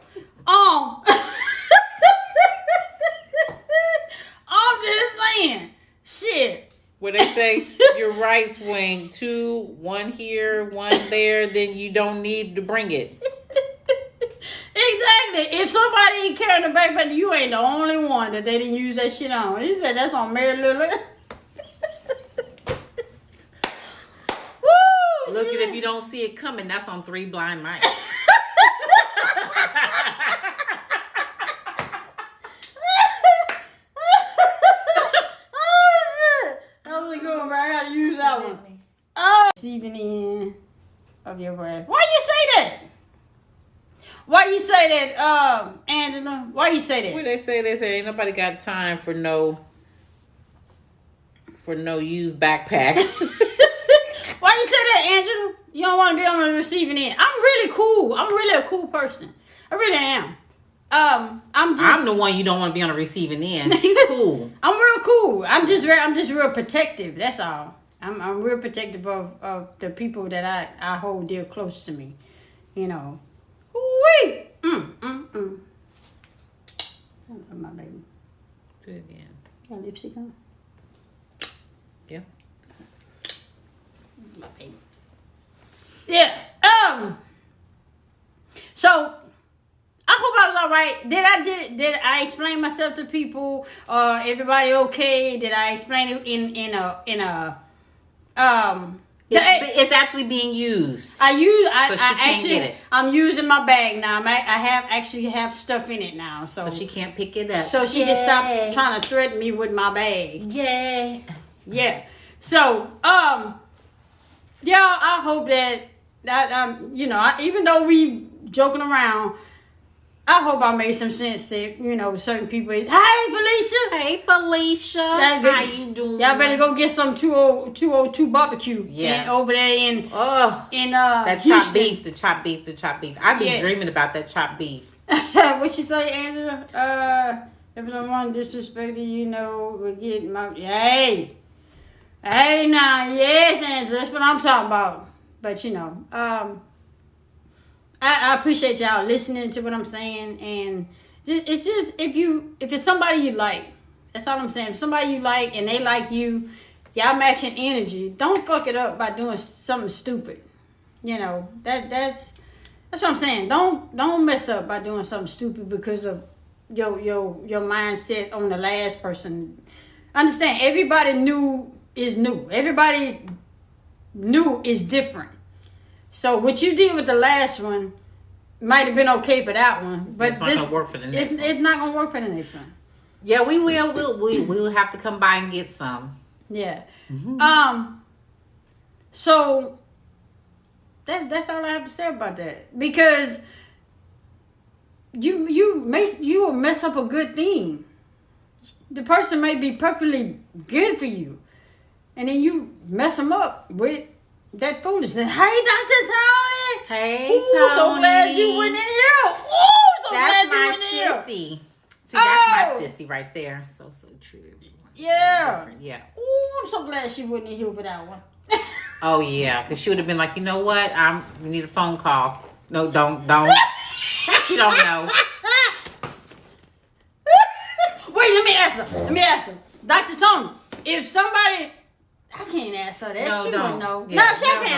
I'm just saying. Shit. When they say your right swing, 2, 1 here, 1 there, then you don't need to bring it. Exactly. If somebody ain't carrying the backpack, you ain't the only one that they didn't use that shit on. He said that's on Mary Lou. Woo! Look at if you don't see it coming, that's on 3 Blind Mice. Receiving end of your breath. Why you say that? Why you say that, Angela? Why you say that? What they say ain't nobody got time for no used backpack. Why you say that, Angela? You don't want to be on the receiving end. I'm really cool. I'm really a cool person. I really am. I'm the one you don't want to be on the receiving end. She's cool. I'm real cool. I'm just real protective. That's all. I'm real protective of the people that I hold dear close to me. You know. Wee! My baby. Do it again. Got lipstick on? Yeah. My baby. Yeah. So I hope I was all right. Did I explain myself to people? Everybody okay? Did I explain it in a It's actually being used. I'm using my bag now. I actually have stuff in it now, so she can't pick it up. So she can stop trying to threaten me with my bag. Yeah. So y'all, I hope that even though we joking around, I hope I made some sense to, certain people. Hey, Felicia. How you doing? Y'all better go get some 202 barbecue. Yes. Over there in that chopped beef, the chopped beef. I've been dreaming about that chopped beef. What you say, Angela? If someone disrespected we get my... Hey, now, yes, Angela, that's what I'm talking about. But, I appreciate y'all listening to what I'm saying, and it's just if it's somebody you like, that's all I'm saying. If somebody you like and they like you, y'all matching energy. Don't fuck it up by doing something stupid. That's what I'm saying. Don't mess up by doing something stupid because of your mindset on the last person. Understand? Everybody new is new. Everybody new is different. So what you did with the last one might have been okay for that one, but it's not gonna work for the next one. It's not gonna work for the next one. Yeah, we will. We'll have to come by and get some. Yeah. Mm-hmm. So that's all I have to say about that, because you will mess up a good thing. The person may be perfectly good for you, and then you mess them up with that foolishness. Hey, Dr. Tony. Hey, Tony. So glad you went in here. Ooh, so that's glad you went in here. Sissy. See, that's my sissy right there. So true. Yeah. Yeah. Ooh, I'm so glad she wasn't in here for that one. Oh, yeah. Because she would have been like, you know what? We need a phone call. No, don't. She don't know. Wait, let me ask her. Dr. Tony, if somebody... I can't ask her that. No, she wouldn't know. Yeah, no,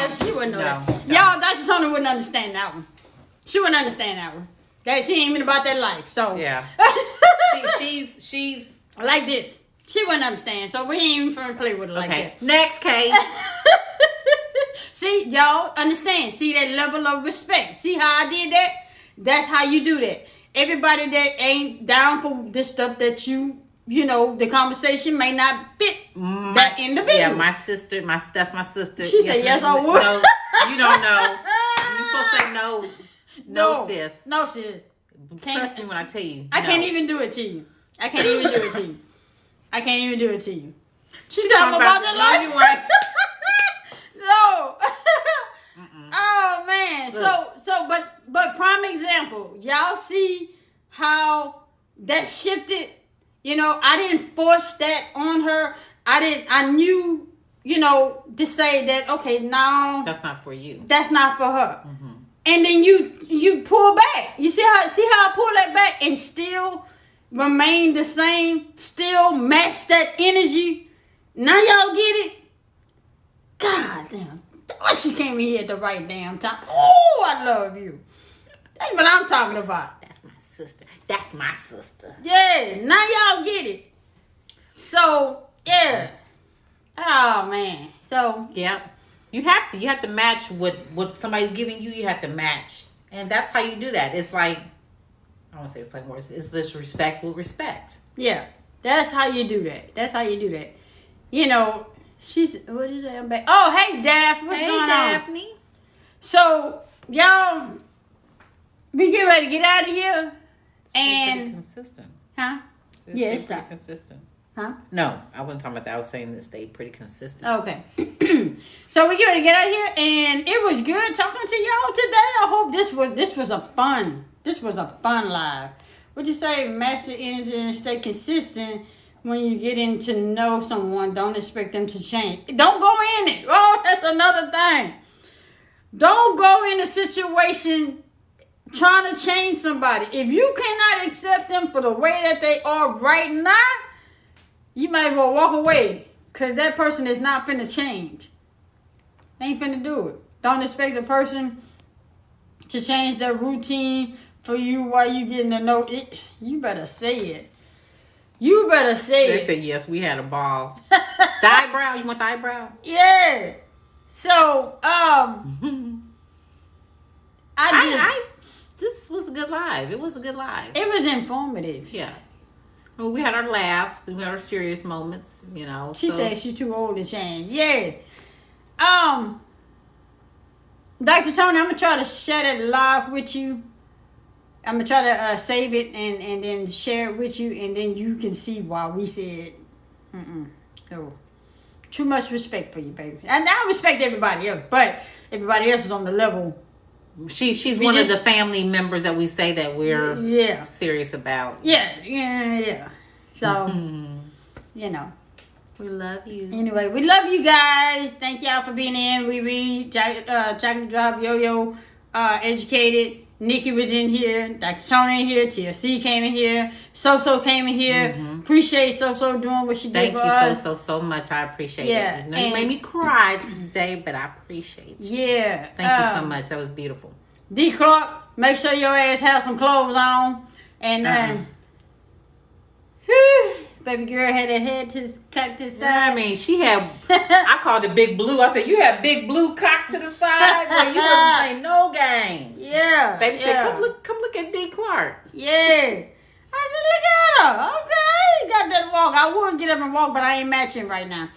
she wouldn't know that. No. Y'all, Dr. Tony wouldn't understand that one. She wouldn't understand that one. That she ain't even about that life. So yeah, she's like this. She wouldn't understand. So we ain't even finna play with her like that. Next case. See, y'all understand. See that level of respect. See how I did that? That's how you do that. Everybody that ain't down for this stuff that you know, the conversation may not fit that individual. Yeah, my sister, that's my sister. She said, yes, I would. No, you don't know. You're supposed to say no. No, sis. No, sis. Trust me when I tell you. I can't even do it to you. I can't even do it to you. I can't even do it to you. She's talking about the life. No. Oh, man. Look. But prime example. Y'all see how that shifted? You know, I didn't force that on her. I knew, you know, to say that, okay, no. That's not for you. That's not for her. Mm-hmm. And then you pull back. You see how I pull that back and still remain the same, still match that energy. Now y'all get it? God damn. Why she came in here at the right damn time? Oh, I love you. That's what I'm talking about. That's my sister. That's my sister. Yeah, now y'all get it. So, yeah. Oh, man. So. Yeah. You have to. You have to match what somebody's giving you. You have to match. And that's how you do that. It's like, I don't want to say it's plain words. It's this respect with respect. Yeah. That's how you do that. That's how you do that. You know, what is that? I'm back. Oh, hey, Daph. What's going on? Hey, Daphne. So, y'all, we get ready to get out of here. And pretty consistent. Huh? Yeah, it's pretty consistent. Huh? No, I wasn't talking about that. I was saying it stayed pretty consistent. Okay. So we get ready to get out of here, and it was good talking to y'all today. I hope this was a fun live. What'd you say? Match the energy and stay consistent. When you get in to know someone, don't expect them to change. Don't go in it. Oh, that's another thing. Don't go in a situation trying to change somebody. If you cannot accept them for the way that they are right now, you might as well walk away. Because that person is not finna change. They ain't finna do it. Don't expect a person to change their routine for you while you getting to know it. You better say it. You better say it. They said, yes, we had a ball. The eyebrow. You want the eyebrow? Yeah. So, this was a good live. It was a good live. It was informative. Yes. Well, we had our laughs, but we had our serious moments, you know. She said she's too old to change. Yeah. Dr. Tony, I'm going to try to share that live with you. I'm going to try to save it and then share it with you, and then you can see why we said, so, too much respect for you, baby. And I respect everybody else, but everybody else is on the level. She's one of the family members that we say that we're serious about. Yeah. So, you know. We love you. Anyway, we love you guys. Thank y'all for being in. We read, Chocolate Drop, Yo-Yo, Educated. Nikki was in here. Dr. Tony in here. TLC came in here. So came in here. Appreciate So doing what she did for us. Thank you so much. I appreciate it. You know, you made me cry today, but I appreciate you. Yeah. Thank you so much. That was beautiful. D. Clark, make sure your ass has some clothes on. And baby girl had her head to cock to the side. Yeah, I mean, she had, I called it Big Blue. I said, you had Big Blue cock to the side? Well, you wasn't playing no games. Yeah. Baby said, come look at D. Clark. Yeah. I said, look at her. Okay. Got that walk. I would get up and walk, but I ain't matching right now.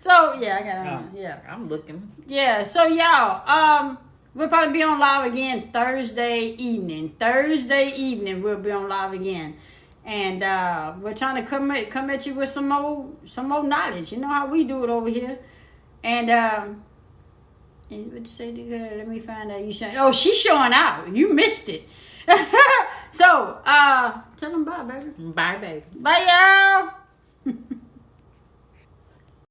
So, yeah, I got yeah. I'm looking. Yeah, so y'all, we'll probably be on live again Thursday evening. We'll be on live again. And we're trying to come at you with some more knowledge. You know how we do it over here. And what you say? Let me find out. Oh, she's showing out. You missed it. So tell them bye, baby. Bye, baby. Bye, y'all.